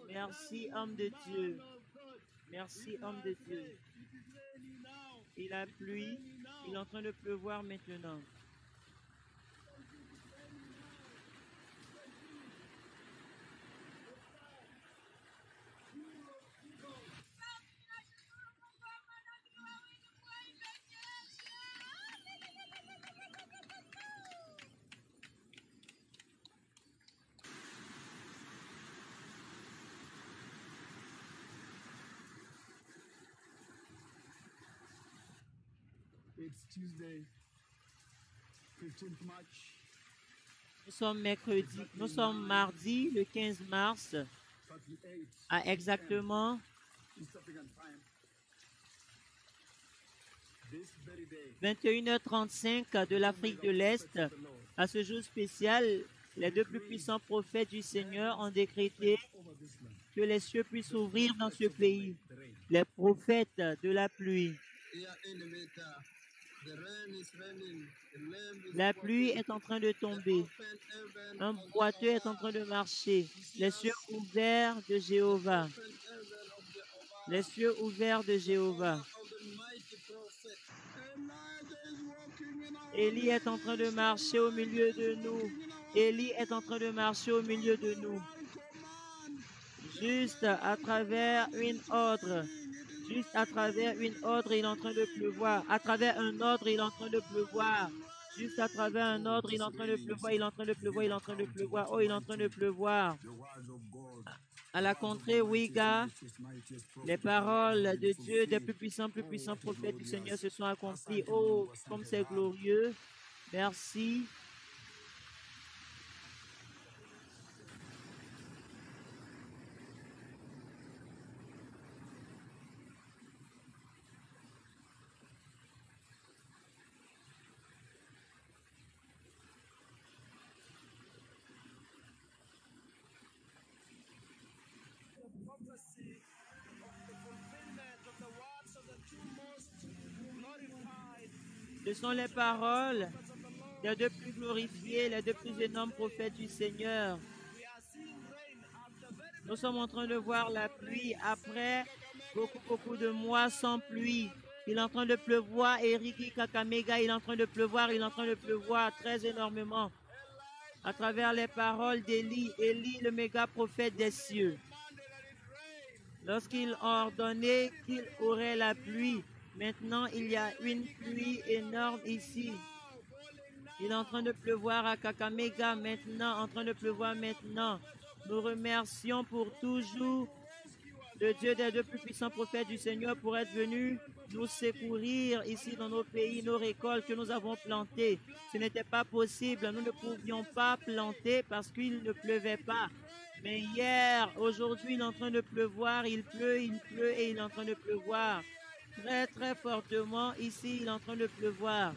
Merci, homme de Dieu. Merci, homme de Dieu. Il a plu. Il est en train de pleuvoir maintenant. It's Tuesday, 15th March. Nous sommes mardi, le 15 mars, à exactement 21h35 de l'Afrique de l'Est. À ce jour spécial, les deux plus puissants prophètes du Seigneur ont décrété que les cieux puissent s'ouvrir dans ce pays. Les prophètes de la pluie. La pluie est en train de tomber. Un boiteux est en train de marcher. Les cieux ouverts de Jéhovah. Les cieux ouverts de Jéhovah. Élie est en train de marcher au milieu de nous. Élie est en train de marcher au milieu de nous. Juste à travers une ordre. Juste à travers une ordre, il est en train de pleuvoir. À travers un ordre, il est en train de pleuvoir. Juste à travers un ordre, il est en train de pleuvoir. Il est en train de pleuvoir. Il est en train de pleuvoir. Oh, il est en train de pleuvoir. À la contrée, Ouiga, les paroles de Dieu, des plus puissants prophètes du Seigneur se sont accomplies. Oh, comme c'est glorieux. Merci. Ce sont les paroles des deux plus glorifiés, les deux plus énormes prophètes du Seigneur. Nous sommes en train de voir la pluie après beaucoup de mois sans pluie. Il est en train de pleuvoir. Eriki Kakamega, il est en train de pleuvoir. Il est en train de pleuvoir très énormément. À travers les paroles d'Élie, Élie, le méga prophète des cieux. Lorsqu'il a ordonné qu'il aurait la pluie, maintenant, il y a une pluie énorme ici. Il est en train de pleuvoir à Kakamega maintenant, en train de pleuvoir maintenant. Nous remercions pour toujours le Dieu des deux plus puissants prophètes du Seigneur pour être venu nous secourir ici dans nos pays, nos récoltes que nous avons plantées. Ce n'était pas possible, nous ne pouvions pas planter parce qu'il ne pleuvait pas. Mais hier, aujourd'hui, il est en train de pleuvoir, il pleut et il est en train de pleuvoir. Très, très fortement, ici, il est en train de pleuvoir.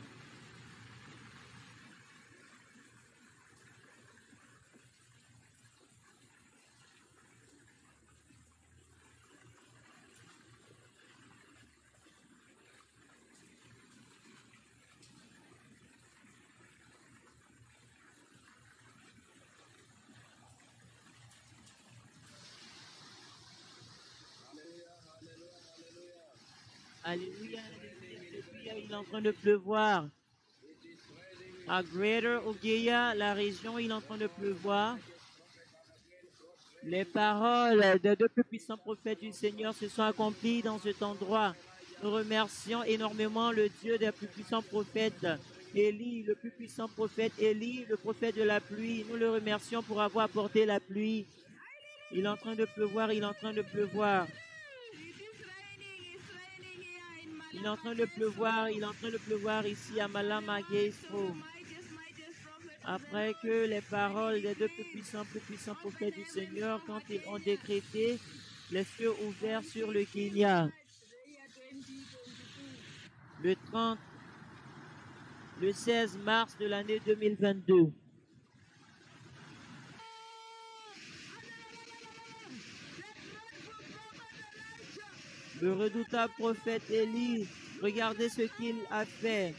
Alléluia, alléluia, il est en train de pleuvoir. À Greater Ogeya, la région, il est en train de pleuvoir. Les paroles des deux plus puissants prophètes du Seigneur se sont accomplies dans cet endroit. Nous remercions énormément le Dieu des plus puissants prophètes. Élie, le plus puissant prophète, Élie, le prophète de la pluie. Nous le remercions pour avoir apporté la pluie. Il est en train de pleuvoir, il est en train de pleuvoir. Il est en train de pleuvoir, il est en train de pleuvoir ici à Malama Geistro. Après que les paroles des deux plus puissants prophètes du Seigneur, quand ils ont décrété les cieux ouverts sur le Kenya. Le 16 mars de l'année 2022. Le redoutable prophète Élie, regardez ce qu'il a fait.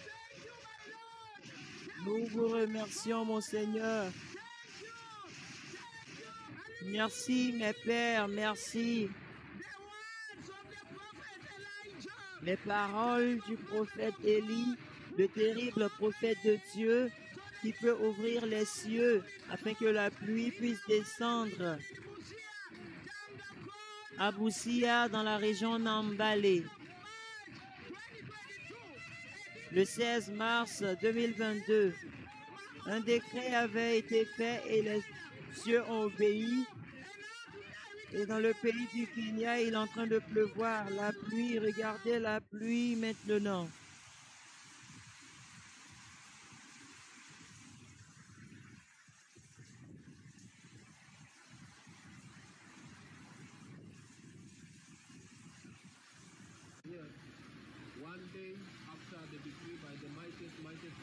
Nous vous remercions, mon Seigneur. Merci, mes pères, merci. Les paroles du prophète Élie, le terrible prophète de Dieu, qui peut ouvrir les cieux afin que la pluie puisse descendre à Boussia, dans la région Nambalé. Le 16 mars 2022, un décret avait été fait et les cieux ont obéi. Et dans le pays du Kenya, il est en train de pleuvoir. La pluie, regardez la pluie maintenant.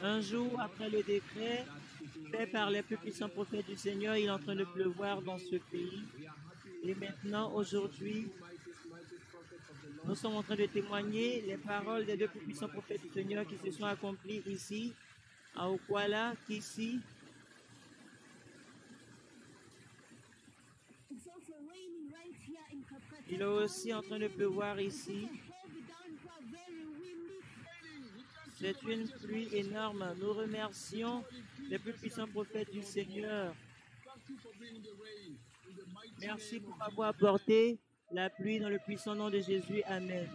Un jour après le décret fait par les plus puissants prophètes du Seigneur, il est en train de pleuvoir dans ce pays. Et maintenant, aujourd'hui, nous sommes en train de témoigner les paroles des deux plus puissants prophètes du Seigneur qui se sont accomplies ici, à Okwala, qu'ici. Il est aussi en train de pleuvoir ici. C'est une pluie énorme. Nous remercions les plus puissants prophètes du Seigneur. Merci pour avoir apporté la pluie dans le puissant nom de Jésus. Amen.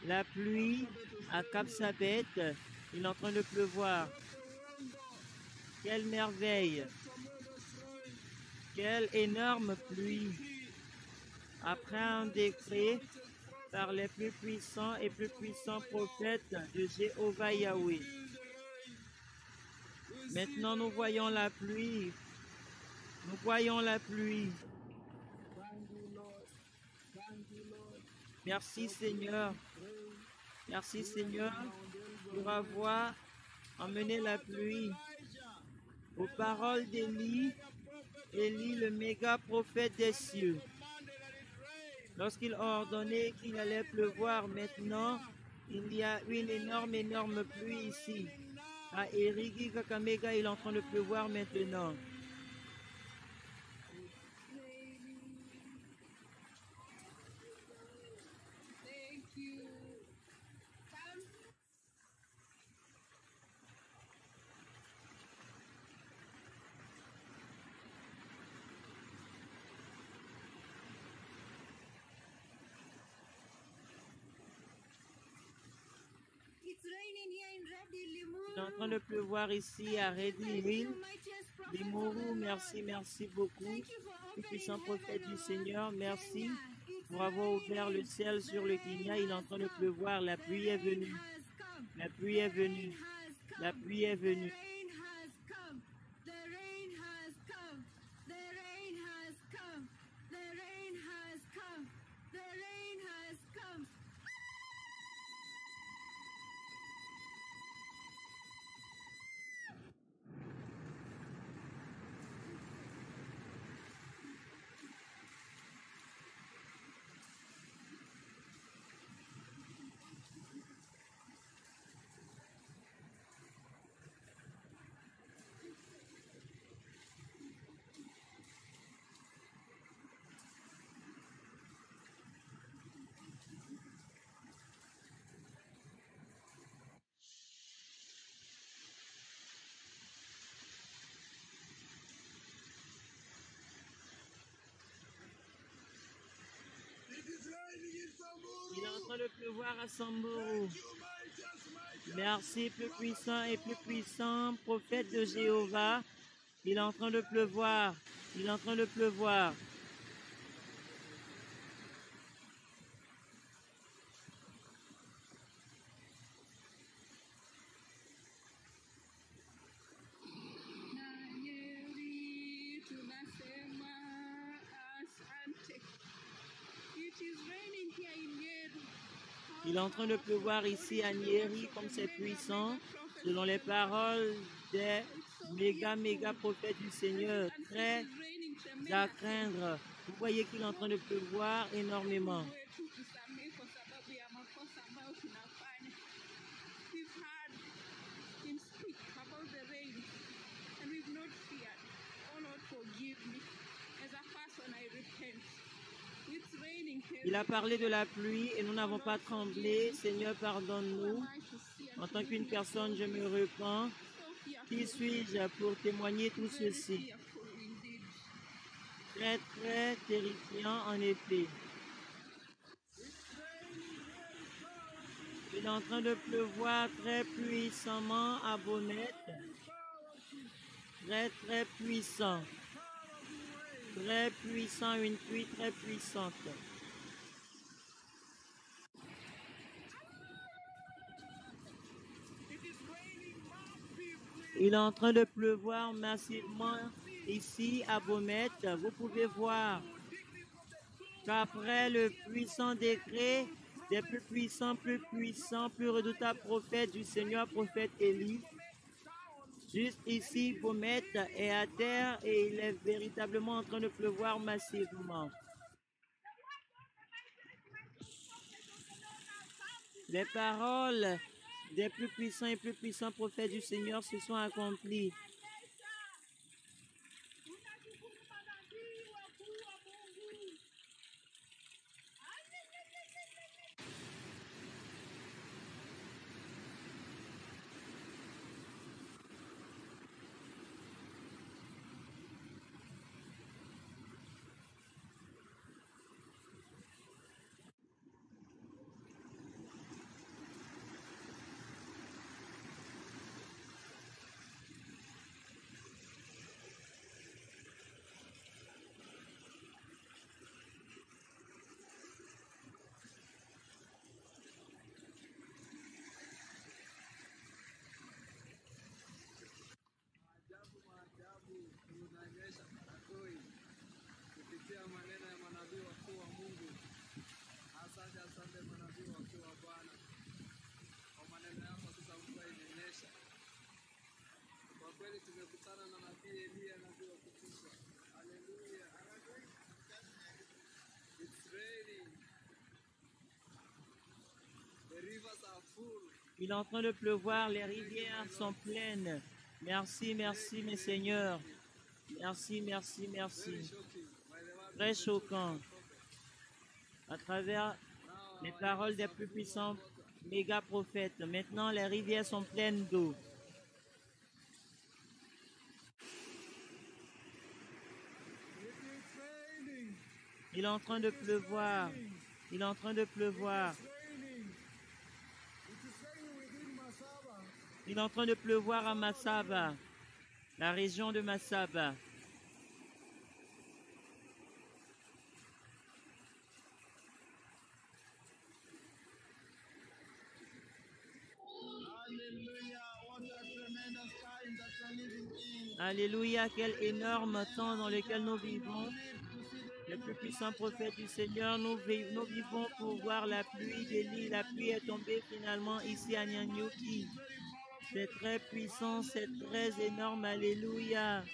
La pluie à Kapsabet, il est en train de pleuvoir. Quelle merveille! Quelle énorme pluie! Après un décret par les plus puissants et plus puissants prophètes de Jéhovah Yahweh. Maintenant, nous voyons la pluie. Nous voyons la pluie. Merci Seigneur. Merci Seigneur pour avoir emmené la pluie. Aux paroles d'Élie, Élie le méga prophète des cieux. Lorsqu'il a ordonné qu'il allait pleuvoir, maintenant, il y a une énorme pluie ici. À Erigi Kakamega, il est en train de pleuvoir maintenant. Il est en train de pleuvoir ici à Ready Hill. Limuru, merci beaucoup. Tout puissant prophète du Seigneur, merci pour avoir ouvert le ciel sur le Kenya. Il est en train de pleuvoir. La pluie est venue. La pluie est venue. La pluie est venue. Il est en train de pleuvoir à Samburu. Merci, plus puissant et plus puissant, prophète de Jéhovah. Il est en train de pleuvoir. Il est en train de pleuvoir. Il est en train de pleuvoir ici à Nyeri, comme c'est puissant, selon les paroles des méga prophètes du Seigneur, très à craindre. Vous voyez qu'il est en train de pleuvoir énormément. Il a parlé de la pluie et nous n'avons pas tremblé. Seigneur, pardonne-nous. En tant qu'une personne, je me repens. Qui suis-je pour témoigner tout ceci? Très terrifiant en effet. Il est en train de pleuvoir très puissamment à Bomet. Très puissant. Très puissant, une pluie très puissante. Il est en train de pleuvoir massivement ici à Bomet. Vous pouvez voir qu'après le puissant décret des plus puissants, plus redoutables prophètes du Seigneur, prophète Élie, juste ici, Pomette est à terre et il est véritablement en train de pleuvoir massivement. Les paroles des plus puissants et plus puissants prophètes du Seigneur se sont accomplies. Il est en train de pleuvoir, les rivières sont pleines. Merci, merci mes seigneurs. Merci, merci, merci. Très choquant. À travers les paroles des plus puissants méga prophètes. Maintenant, les rivières sont pleines d'eau. Il est en train de pleuvoir. Il est en train de pleuvoir. Il est en train de pleuvoir à Massaba, la région de Massaba. Alléluia, quel énorme temps dans lequel nous vivons. Le plus puissant prophète du Seigneur, nous vivons pour voir la pluie d'Élie. La pluie est tombée finalement ici à Nyanyuki. C'est très puissant, c'est très énorme. Alléluia.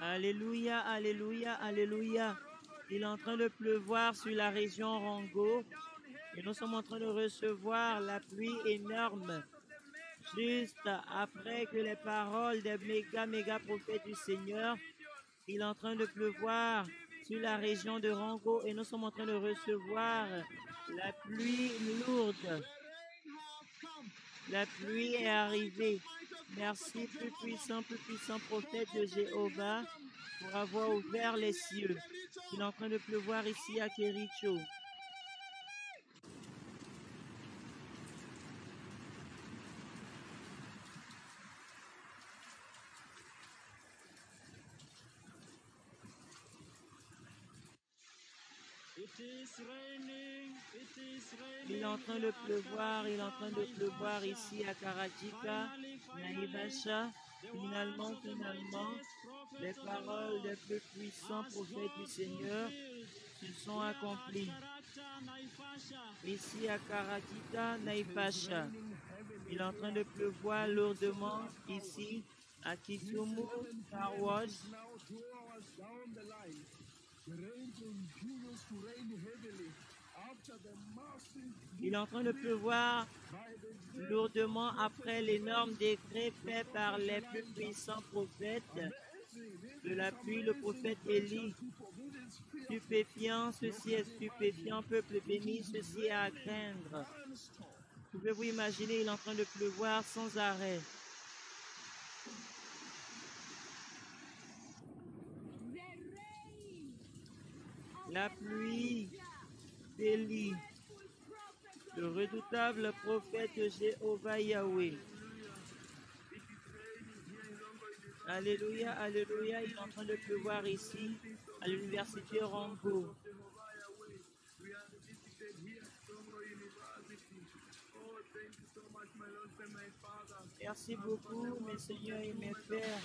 Alléluia, alléluia, alléluia. Il est en train de pleuvoir sur la région Rango et nous sommes en train de recevoir la pluie énorme juste après que les paroles des méga prophètes du Seigneur. Il est en train de pleuvoir sur la région de Rango et nous sommes en train de recevoir la pluie lourde. La pluie est arrivée. Merci, plus puissant prophète de Jéhovah, pour avoir ouvert les cieux. Il est en train de pleuvoir ici à Kericho. Il est en train de pleuvoir, il est en train de pleuvoir ici à Karajika, Naivasha. Finalement, les paroles des plus puissants prophètes du Seigneur se sont accomplies. Ici à Karajika, Naivasha. Il est en train de pleuvoir lourdement ici à Kisumu, Karwaj. Il est en train de pleuvoir lourdement après l'énorme décret fait par les plus puissants prophètes de la pluie, le prophète Élie. Stupéfiant, ceci est stupéfiant, peuple béni, ceci est à craindre. Pouvez-vous imaginer, il est en train de pleuvoir sans arrêt. La pluie d'Élie, Le redoutable prophète Jéhovah Yahweh. Alléluia, alléluia, il est en train de pleuvoir ici à l'université Rambo. Merci beaucoup, mes seigneurs et mes pères.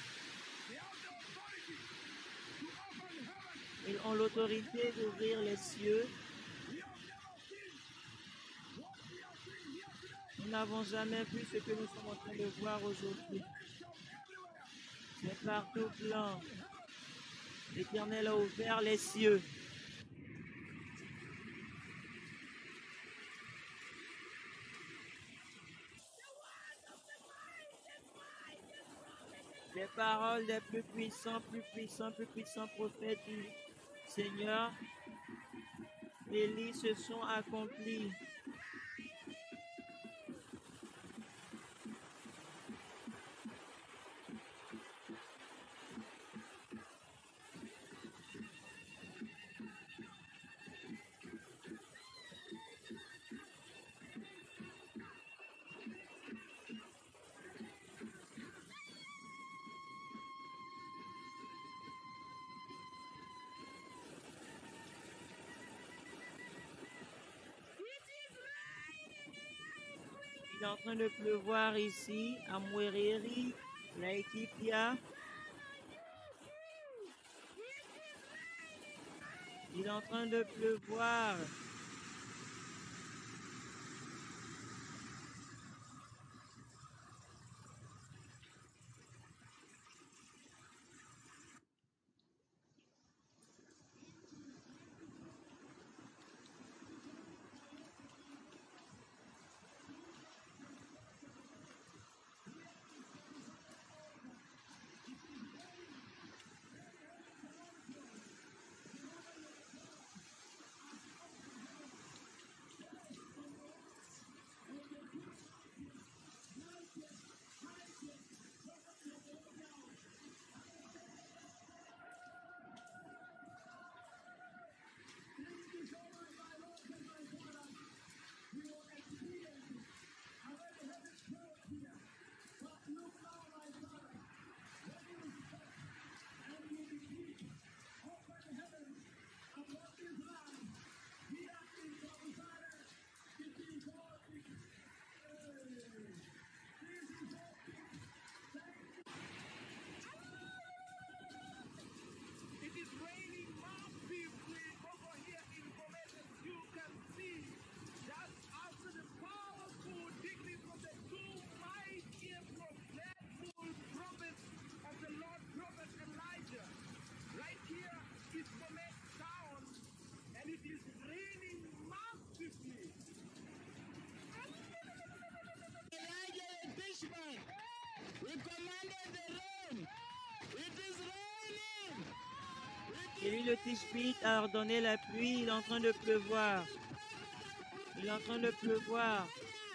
Ils ont l'autorité d'ouvrir les cieux. Nous n'avons jamais vu ce que nous sommes en train de voir aujourd'hui. C'est partout blanc. L'Éternel a ouvert les cieux. Les paroles des plus puissants prophètes du Seigneur, Élie, se sont accomplies. Il est en train de pleuvoir ici, à Mwereri, Laikipia. Il est en train de pleuvoir. Et lui, le Tishbit, a ordonné la pluie. Il est en train de pleuvoir. Il est en train de pleuvoir.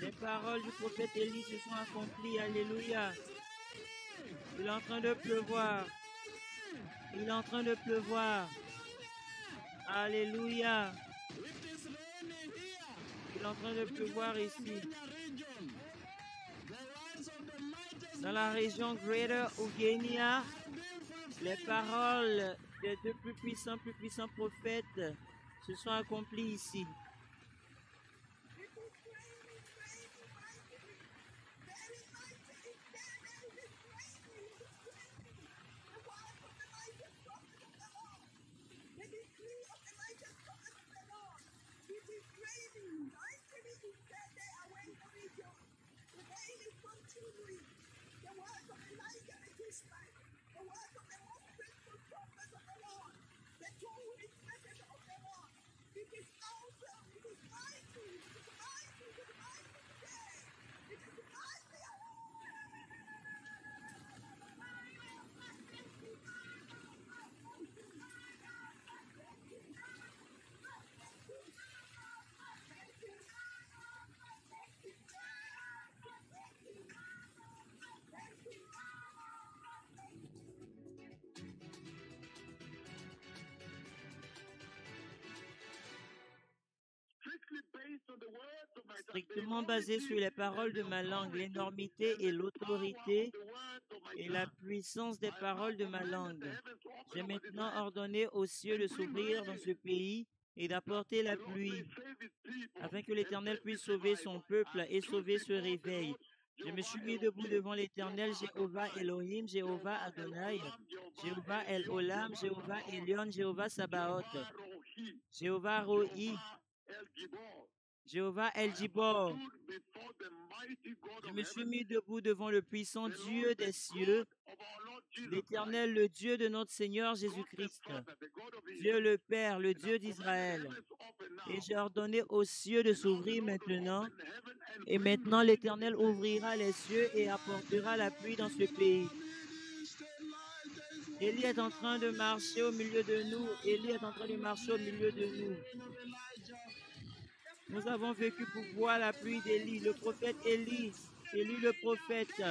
Les paroles du prophète Élie se sont accomplies. Alléluia. Il est en train de pleuvoir. Il est en train de pleuvoir. Alléluia. Il est en train de pleuvoir ici. Dans la région Greater Ugenia, les paroles des deux plus puissants prophètes se sont accomplies ici. Based on the words of my strictement basé sur les paroles de ma langue, l'énormité et l'autorité et la puissance des paroles de ma langue. J'ai maintenant ordonné aux cieux de s'ouvrir dans ce pays et d'apporter la pluie, afin que l'Éternel puisse sauver son peuple et sauver ce réveil. Je me suis mis debout devant l'Éternel, Jéhovah Elohim, Jéhovah Adonai, Jéhovah El Olam, Jéhovah Elion, Jéhovah Sabaoth, Jéhovah Rohi, Jéhovah El Gibor. Je me suis mis debout devant le puissant Dieu des cieux, l'Éternel, le Dieu de notre Seigneur Jésus-Christ, Dieu le Père, le Dieu d'Israël. Et j'ai ordonné aux cieux de s'ouvrir maintenant. Et maintenant, l'Éternel ouvrira les cieux et apportera la pluie dans ce pays. Élie est en train de marcher au milieu de nous. Élie est en train de marcher au milieu de nous. Nous avons vécu pour voir la pluie d'Élie, le prophète Élie, Élie le prophète,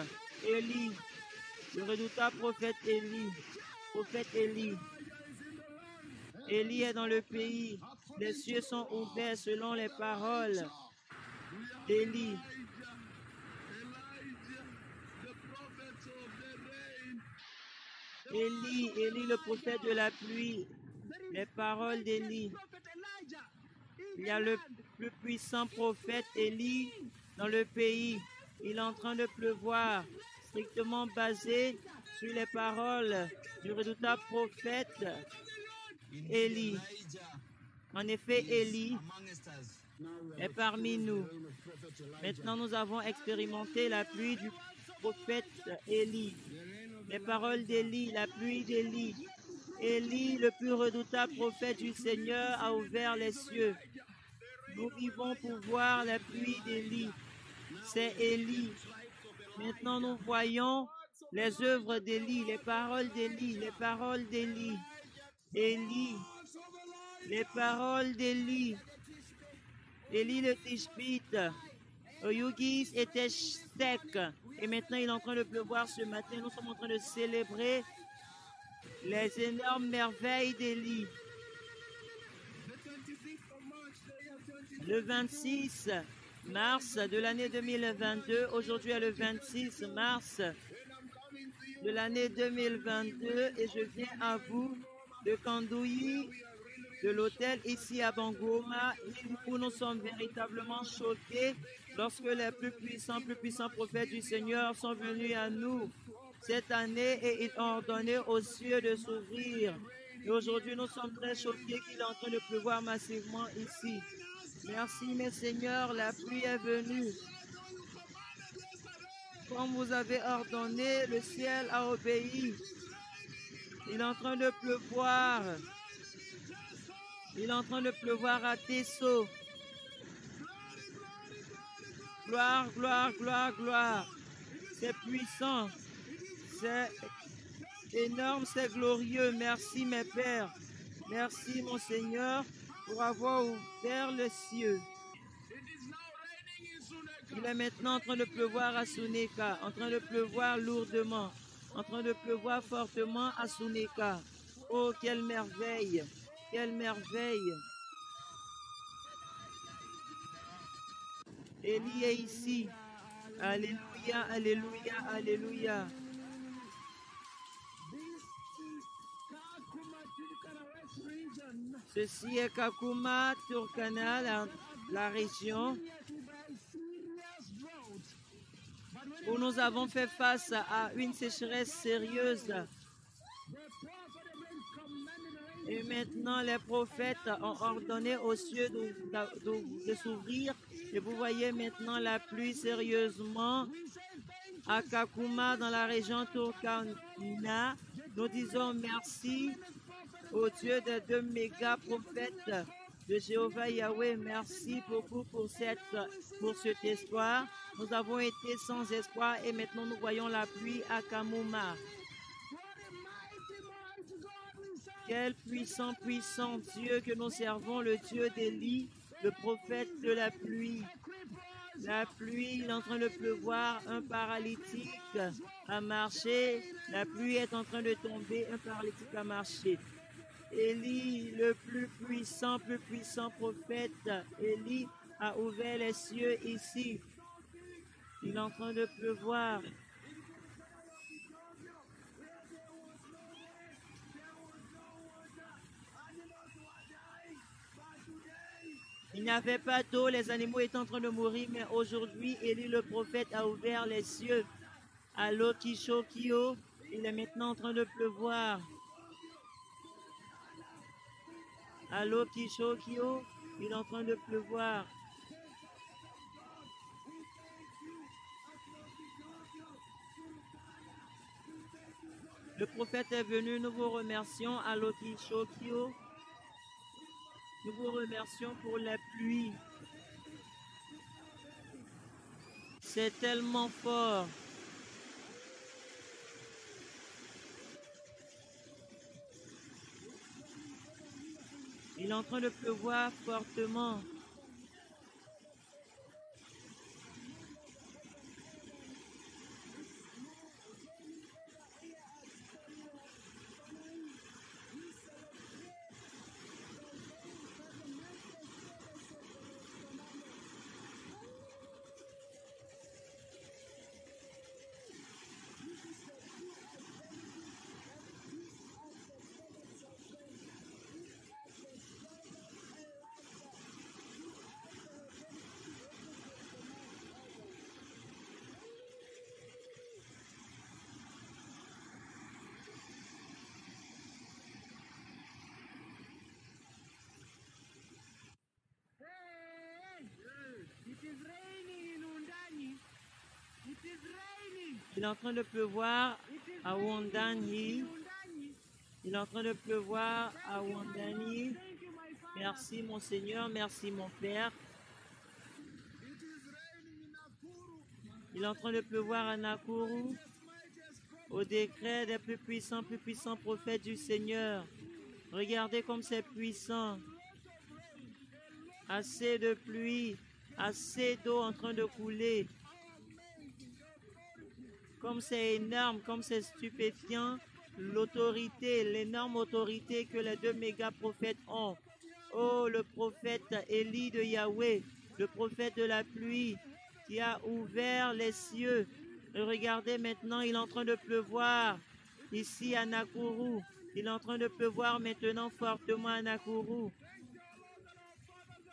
Élie, le redoutable prophète Élie, prophète Élie. Élie est dans le pays. Les cieux sont ouverts selon les paroles d'Élie. Élie, Élie le prophète de la pluie, les paroles d'Élie. Il y a le plus puissant prophète Élie dans le pays. Il est en train de pleuvoir, strictement basé sur les paroles du redoutable prophète Élie. En effet, Élie est parmi nous. Maintenant, nous avons expérimenté la pluie du prophète Élie. Les paroles d'Élie, la pluie d'Élie. Élie, le plus redoutable prophète du Seigneur, a ouvert les cieux. Nous vivons pour voir la pluie d'Élie. C'est Élie. Maintenant, nous voyons les œuvres d'Élie, les paroles d'Élie, les paroles d'Élie. Élie, les paroles d'Élie. Élie le Tishbite. Oyugis était sec. Et maintenant, il est en train de pleuvoir ce matin. Nous sommes en train de célébrer les énormes merveilles d'Élie. Le 26 mars de l'année 2022, aujourd'hui est le 26 mars de l'année 2022 et je viens à vous de Kandouyi, de l'hôtel ici à Bangoma, où nous sommes véritablement choqués lorsque les plus puissants prophètes du Seigneur sont venus à nous cette année et ils ont ordonné aux cieux de s'ouvrir. Et aujourd'hui, nous sommes très choqués qu'il est en train de pleuvoir massivement ici. Merci, mes seigneurs, la pluie est venue. Comme vous avez ordonné, le ciel a obéi. Il est en train de pleuvoir. Il est en train de pleuvoir à Tesso. Gloire, gloire, gloire, gloire. C'est puissant. C'est énorme, c'est glorieux. Merci, mes pères. Merci, mon Seigneur, pour avoir ouvert le ciel. Il est maintenant en train de pleuvoir à Suneka, en train de pleuvoir lourdement, en train de pleuvoir fortement à Suneka. Oh, quelle merveille! Quelle merveille! Élie est ici. Alléluia, alléluia, alléluia. Ceci est Kakuma, Turkana, la région où nous avons fait face à une sécheresse sérieuse. Et maintenant, les prophètes ont ordonné aux cieux de s'ouvrir. Et vous voyez maintenant la pluie sérieusement à Kakuma, dans la région Turkana. Nous disons merci au Dieu des deux méga prophètes de Jéhovah Yahweh. Merci beaucoup pour cet espoir. Nous avons été sans espoir et maintenant nous voyons la pluie à Kamuma. Quel puissant, puissant Dieu que nous servons, le Dieu d'Élie, le prophète de la pluie. La pluie, il est en train de pleuvoir, un paralytique a marché. La pluie est en train de tomber, un paralytique a marché. Élie, le plus puissant prophète, Élie a ouvert les cieux ici. Il est en train de pleuvoir. Il n'y avait pas d'eau, les animaux étaient en train de mourir, mais aujourd'hui, Élie le prophète a ouvert les cieux. À Lokishokio, il est maintenant en train de pleuvoir. À Lokishokio, il est en train de pleuvoir. Le prophète est venu, nous vous remercions à Lokishokio. Nous vous remercions pour la pluie. C'est tellement fort. Il est en train de pleuvoir fortement. Il est en train de pleuvoir à Wondani. Il est en train de pleuvoir à Wondani. Merci mon Seigneur, merci mon Père. Il est en train de pleuvoir à Nakuru. Au décret des plus puissants prophètes du Seigneur. Regardez comme c'est puissant. Assez de pluie, assez d'eau en train de couler. Comme c'est énorme, comme c'est stupéfiant, l'autorité, l'énorme autorité que les deux méga prophètes ont. Oh, le prophète Élie de Yahweh, le prophète de la pluie, qui a ouvert les cieux. Et regardez maintenant, il est en train de pleuvoir ici à Nakuru. Il est en train de pleuvoir maintenant fortement à Nakuru.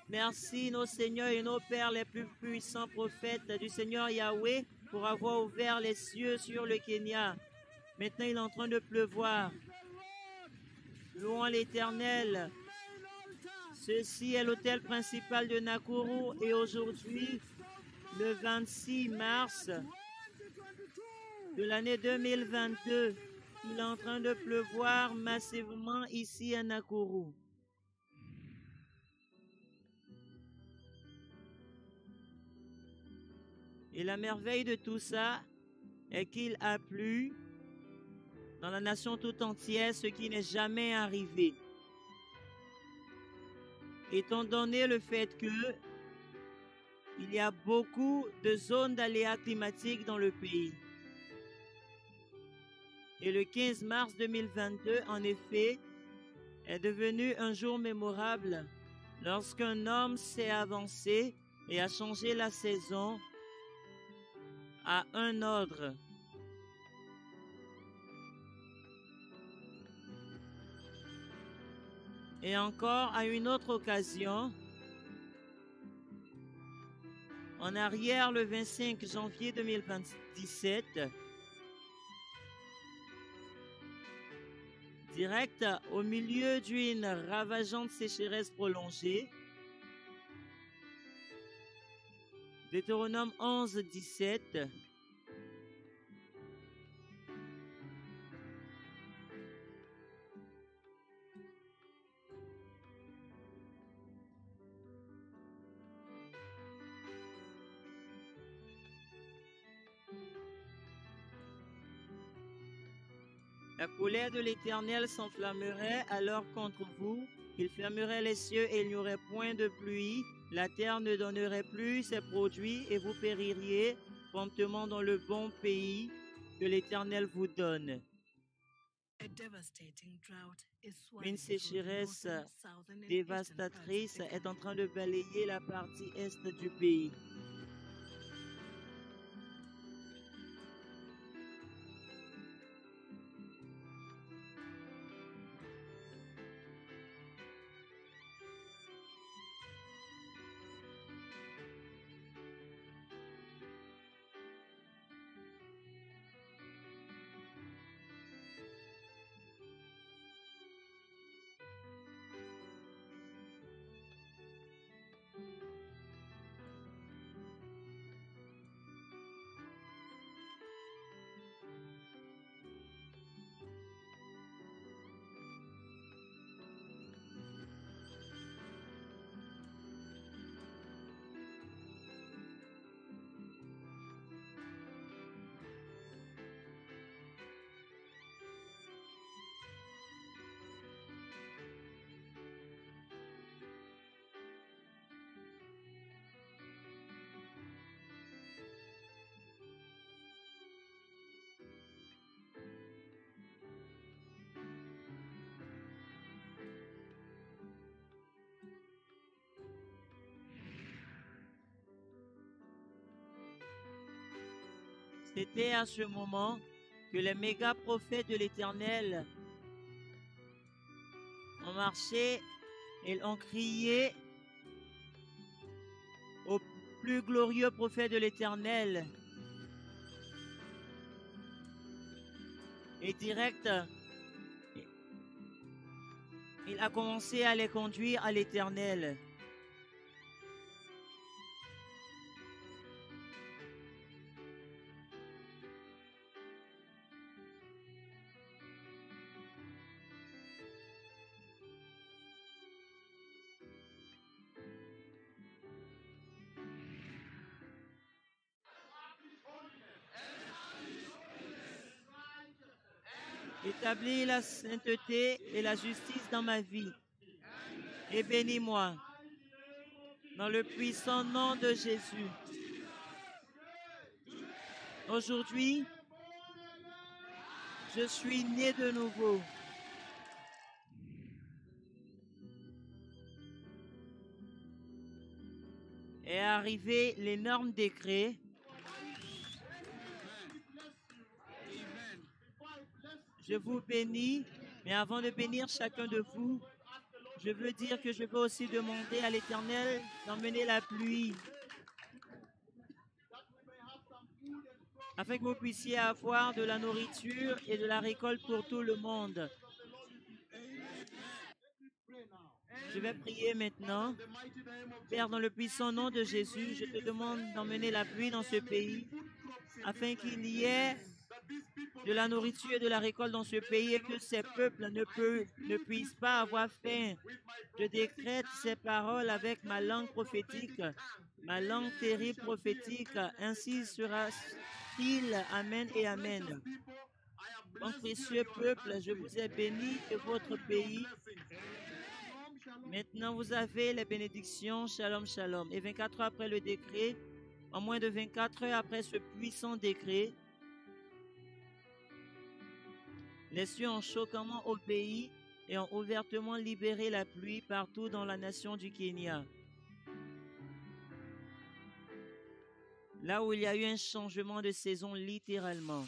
Merci nos seigneurs et nos pères les plus puissants prophètes du Seigneur Yahweh pour avoir ouvert les cieux sur le Kenya. Maintenant, il est en train de pleuvoir. Louons l'Éternel. Ceci est l'hôtel principal de Nakuru et aujourd'hui, le 26 mars de l'année 2022, il est en train de pleuvoir massivement ici à Nakuru. Et la merveille de tout ça est qu'il a plu dans la nation tout entière, ce qui n'est jamais arrivé. Étant donné le fait que il y a beaucoup de zones d'aléas climatiques dans le pays. Et le 15 mars 2022, en effet, est devenu un jour mémorable lorsqu'un homme s'est avancé et a changé la saison à un ordre. Et encore à une autre occasion, en arrière le 25 janvier 2017, direct au milieu d'une ravageante sécheresse prolongée, Deutéronome 11, 17. La colère de l'Éternel s'enflammerait alors contre vous. Il fermerait les cieux et il n'y aurait point de pluie. La terre ne donnerait plus ses produits et vous péririez promptement dans le bon pays que l'Éternel vous donne. Une sécheresse dévastatrice est en train de balayer la partie est du pays. C'était à ce moment que les méga prophètes de l'Éternel ont marché et ont crié au plus glorieux prophète de l'Éternel. Et direct, il a commencé à les conduire à l'Éternel. Établis la sainteté et la justice dans ma vie. Et bénis-moi. Dans le puissant nom de Jésus. Aujourd'hui, je suis né de nouveau. Est arrivé l'énorme décret Je vous bénis, mais avant de bénir chacun de vous, je veux dire que je veux aussi demander à l'Éternel d'emmener la pluie, afin que vous puissiez avoir de la nourriture et de la récolte pour tout le monde. Je vais prier maintenant. Père, dans le puissant nom de Jésus, je te demande d'emmener la pluie dans ce pays, afin qu'il y ait de la nourriture et de la récolte dans ce pays et que ces peuples ne puissent pas avoir faim. Je décrète ces paroles avec ma langue prophétique, ma langue terrible prophétique. Ainsi sera-t-il. Amen et Amen. Mon précieux peuple, je vous ai béni et votre pays. Maintenant, vous avez les bénédictions. Shalom, shalom. Et 24 heures après le décret, en moins de 24 heures après ce puissant décret, les cieux ont choquamment au pays et ont ouvertement libéré la pluie partout dans la nation du Kenya. Là où il y a eu un changement de saison littéralement.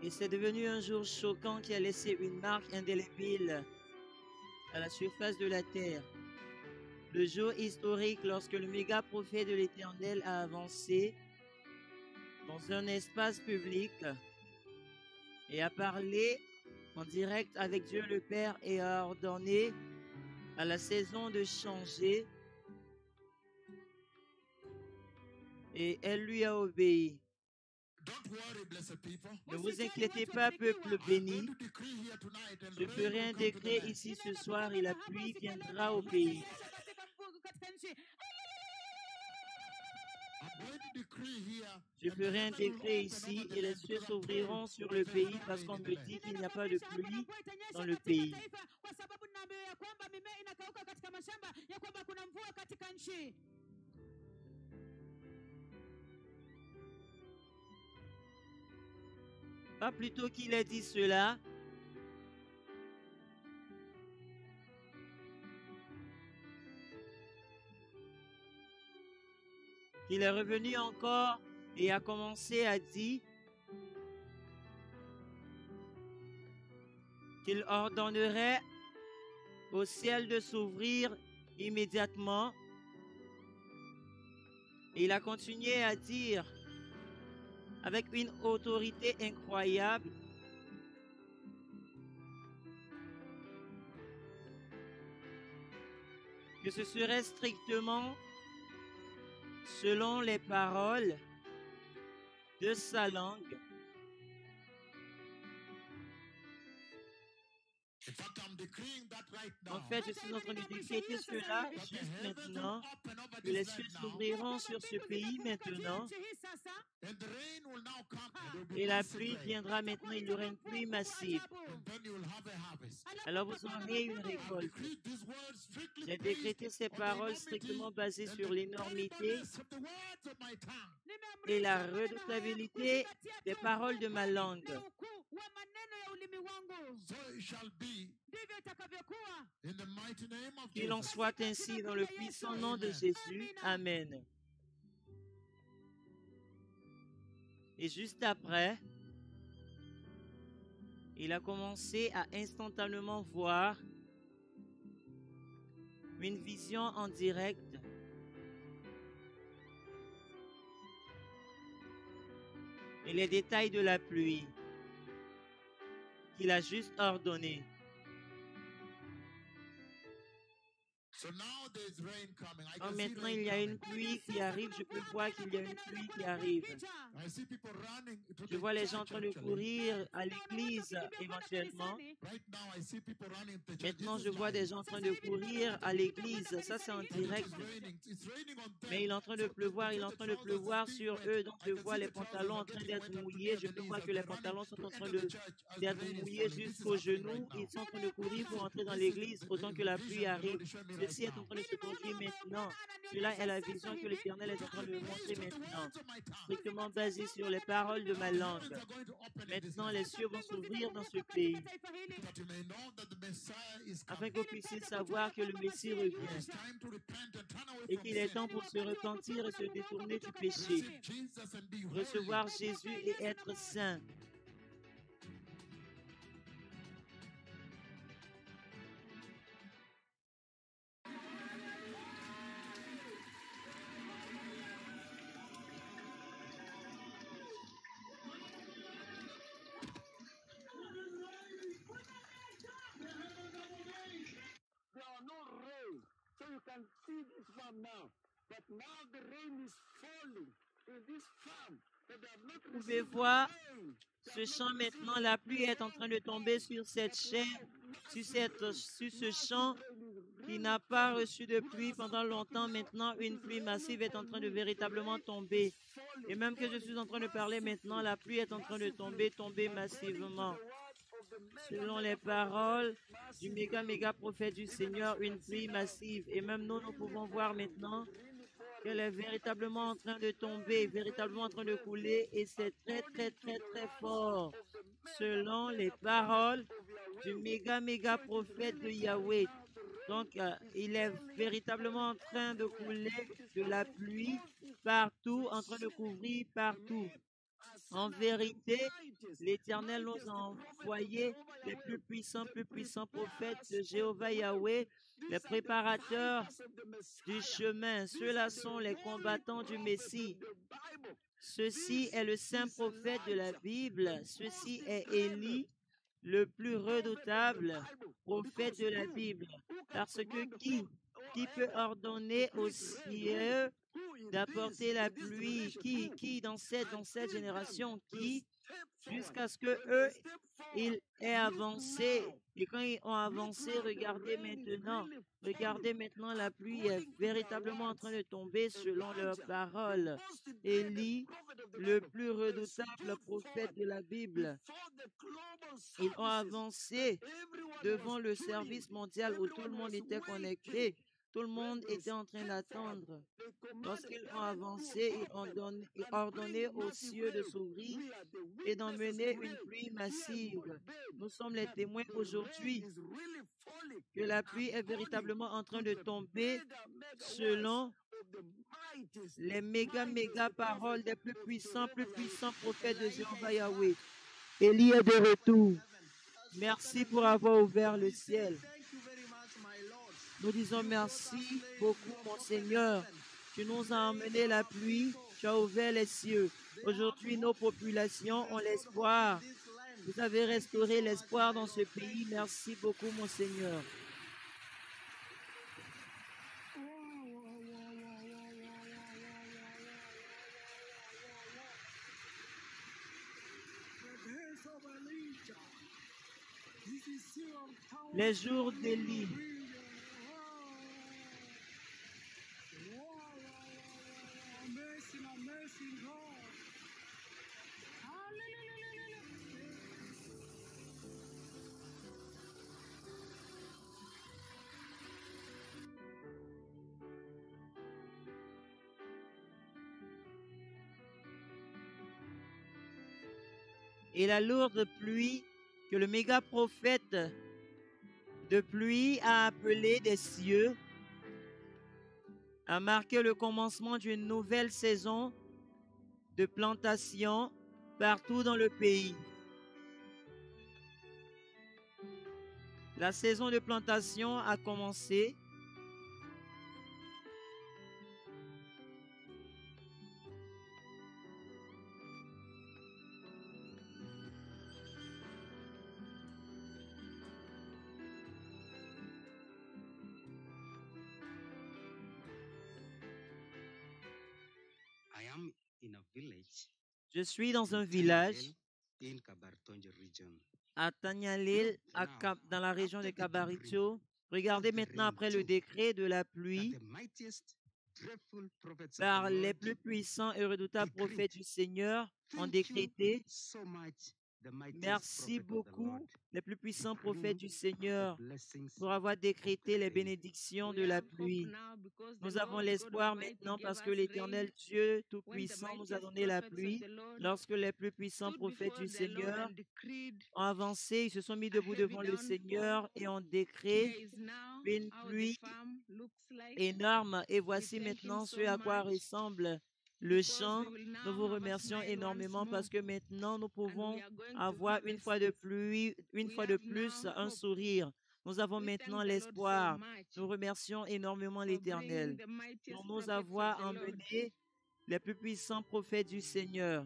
Et c'est devenu un jour choquant qui a laissé une marque indélébile à la surface de la terre. Le jour historique lorsque le méga prophète de l'Éternel a avancé dans un espace public et a parlé en direct avec Dieu le Père et a ordonné à la saison de changer, et elle lui a obéi. Ne vous inquiétez pas, peuple béni. Je ferai un décret ici ce soir et la pluie viendra au pays. Je ferai un décret ici et les cieux s'ouvriront sur le pays parce qu'on me dit qu'il n'y a pas de pluie dans le pays. Pas plutôt qu'il ait dit cela, il est revenu encore et a commencé à dire qu'il ordonnerait au ciel de s'ouvrir immédiatement. Et il a continué à dire avec une autorité incroyable que ce serait strictement selon les paroles de sa langue. En fait, je suis en train de décréter cela juste maintenant, que les cieux s'ouvriront sur ce pays maintenant, et la pluie viendra maintenant, il y aura une pluie massive. Alors vous aurez une récolte. J'ai décrété ces paroles strictement basées sur l'énormité et la redoutabilité des paroles de ma langue. Qu'il en soit ainsi dans le puissant nom de Jésus. Amen. Et juste après, il a commencé à instantanément voir une vision en direct et les détails de la pluie qu'il a juste ordonné. Donc maintenant, il y a une pluie qui arrive. Je peux voir qu'il y a une pluie qui arrive. Je vois les gens en train de courir à l'église éventuellement. Maintenant, je vois des gens en train de courir à l'église. Ça, c'est en direct. Mais il est en train de pleuvoir. Il est en train de pleuvoir sur eux. Donc, je vois les pantalons en train d'être mouillés. Je peux voir que les pantalons sont en train d'être mouillés jusqu'aux genoux. Ils sont en train de courir pour entrer dans l'église autant que la pluie arrive. Ceci est en train de se produire maintenant. Cela est la vision que l'Éternel est en train de me montrer maintenant. Strictement basée sur les paroles de ma langue. Maintenant, les cieux vont s'ouvrir dans ce pays. Afin que vous puissiez savoir que le Messie revient. Et qu'il est temps pour se repentir et se détourner du péché. Recevoir Jésus et être saint. See this farm now, but now the rain is falling in this farm. Vous pouvez voir ce champ maintenant, la pluie est en train de tomber sur cette chair, sur ce champ qui n'a pas reçu de pluie pendant longtemps. Maintenant, une pluie massive est en train de véritablement tomber. Et même que je suis en train de parler maintenant, la pluie est en train de tomber massivement. Selon les paroles du méga prophète du Seigneur, une pluie massive. Et même nous pouvons voir maintenant qu'elle est véritablement en train de tomber, véritablement en train de couler, et c'est très fort. Selon les paroles du méga prophète de Yahweh. Donc, il est véritablement en train de couler de la pluie partout, en train de couvrir partout. En vérité, l'Éternel nous a envoyé les plus puissants prophètes de Jéhovah Yahweh, les préparateurs du chemin. Ceux-là sont les combattants du Messie. Ceci est le saint prophète de la Bible. Ceci est Élie, le plus redoutable prophète de la Bible. Parce que qui peut ordonner aux cieux d'apporter la pluie? Qui dans cette génération, qui jusqu'à ce que eux ils aient avancé? Et quand ils ont avancé, regardez maintenant, la pluie est véritablement en train de tomber selon leurs paroles. Élie, le plus redoutable prophète de la Bible, ils ont avancé devant le service mondial où tout le monde était connecté. Tout le monde était en train d'attendre. Lorsqu'ils ont avancé, ils ont ordonné aux cieux de s'ouvrir et d'emmener une pluie massive. Nous sommes les témoins aujourd'hui que la pluie est véritablement en train de tomber selon les méga paroles des plus puissants prophètes de Jéhovah Yahweh. Élie est de retour. Merci pour avoir ouvert le ciel. Nous disons merci beaucoup, mon Seigneur. Tu nous as emmené la pluie, tu as ouvert les cieux. Aujourd'hui, nos populations ont l'espoir. Vous avez restauré l'espoir dans ce pays. Merci beaucoup, mon Seigneur. Les jours d'Élie. Et la lourde pluie que le méga prophète de pluie a appelée des cieux a marqué le commencement d'une nouvelle saison de plantation partout dans le pays. La saison de plantation a commencé. Je suis dans un village à Tanyalil, dans la région de Kabarito. Regardez maintenant après le décret de la pluie par les plus puissants et redoutables prophètes du Seigneur ont décrété. Merci beaucoup, les plus puissants prophètes du Seigneur, pour avoir décrété les bénédictions de la pluie. Nous avons l'espoir maintenant parce que l'Éternel Dieu Tout-Puissant nous a donné la pluie. Lorsque les plus puissants prophètes du Seigneur ont avancé, ils se sont mis debout devant le Seigneur et ont décrété une pluie énorme. Et voici maintenant ce à quoi ressemble le chant. Nous vous remercions énormément parce que maintenant nous pouvons avoir une fois de plus un sourire. Nous avons maintenant l'espoir. Nous remercions énormément l'Éternel pour nous avoir emmenés les plus puissants prophètes du Seigneur.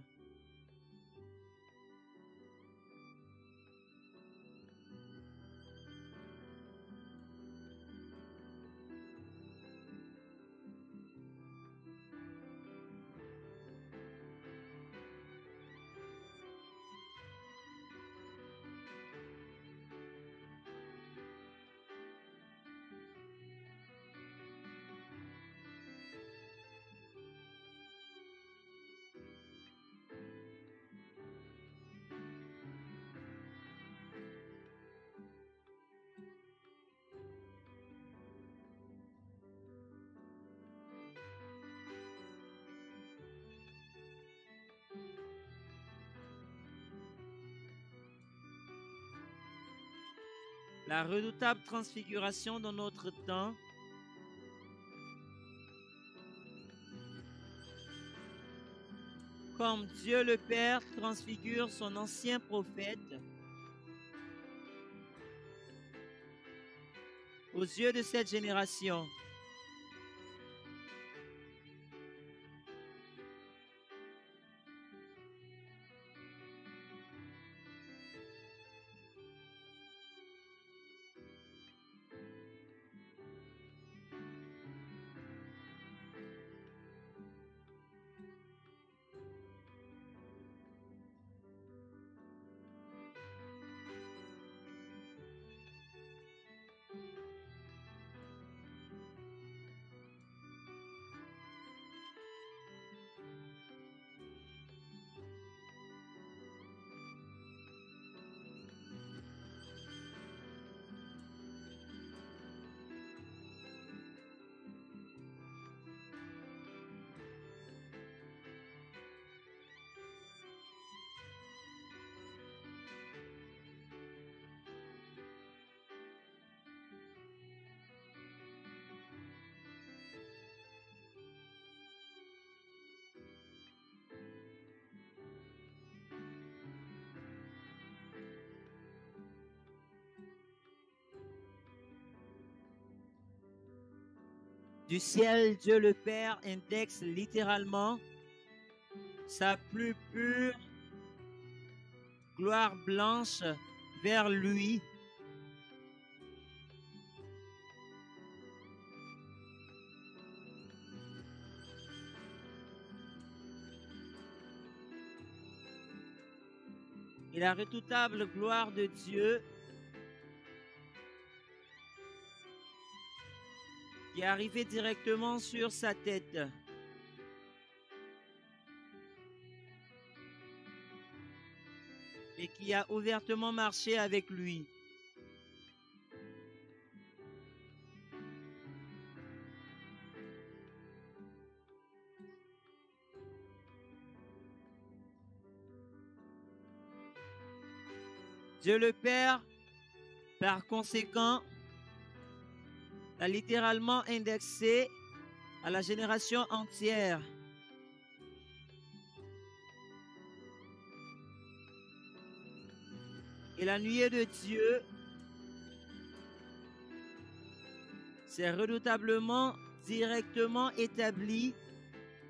La redoutable transfiguration dans notre temps comme Dieu le Père transfigure son ancien prophète, aux yeux de cette génération. Du ciel, Dieu le Père indexe littéralement sa plus pure gloire blanche vers lui. Et la redoutable gloire de Dieu qui est arrivé directement sur sa tête. Et qui a ouvertement marché avec lui. Dieu le Père, par conséquent, a littéralement indexé à la génération entière. Et la nuée de Dieu s'est redoutablement, directement établie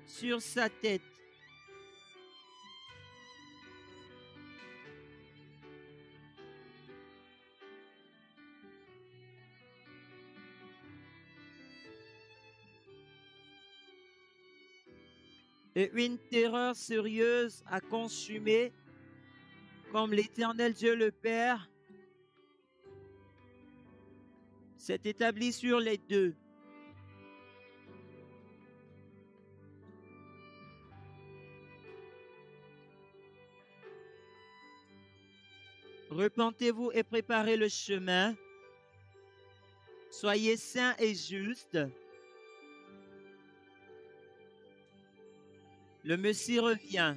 sur sa tête. Et une terreur sérieuse a consumé, comme l'Éternel Dieu le Père s'est établi sur les deux. Repentez-vous et préparez le chemin. Soyez saints et justes. Le Messie revient.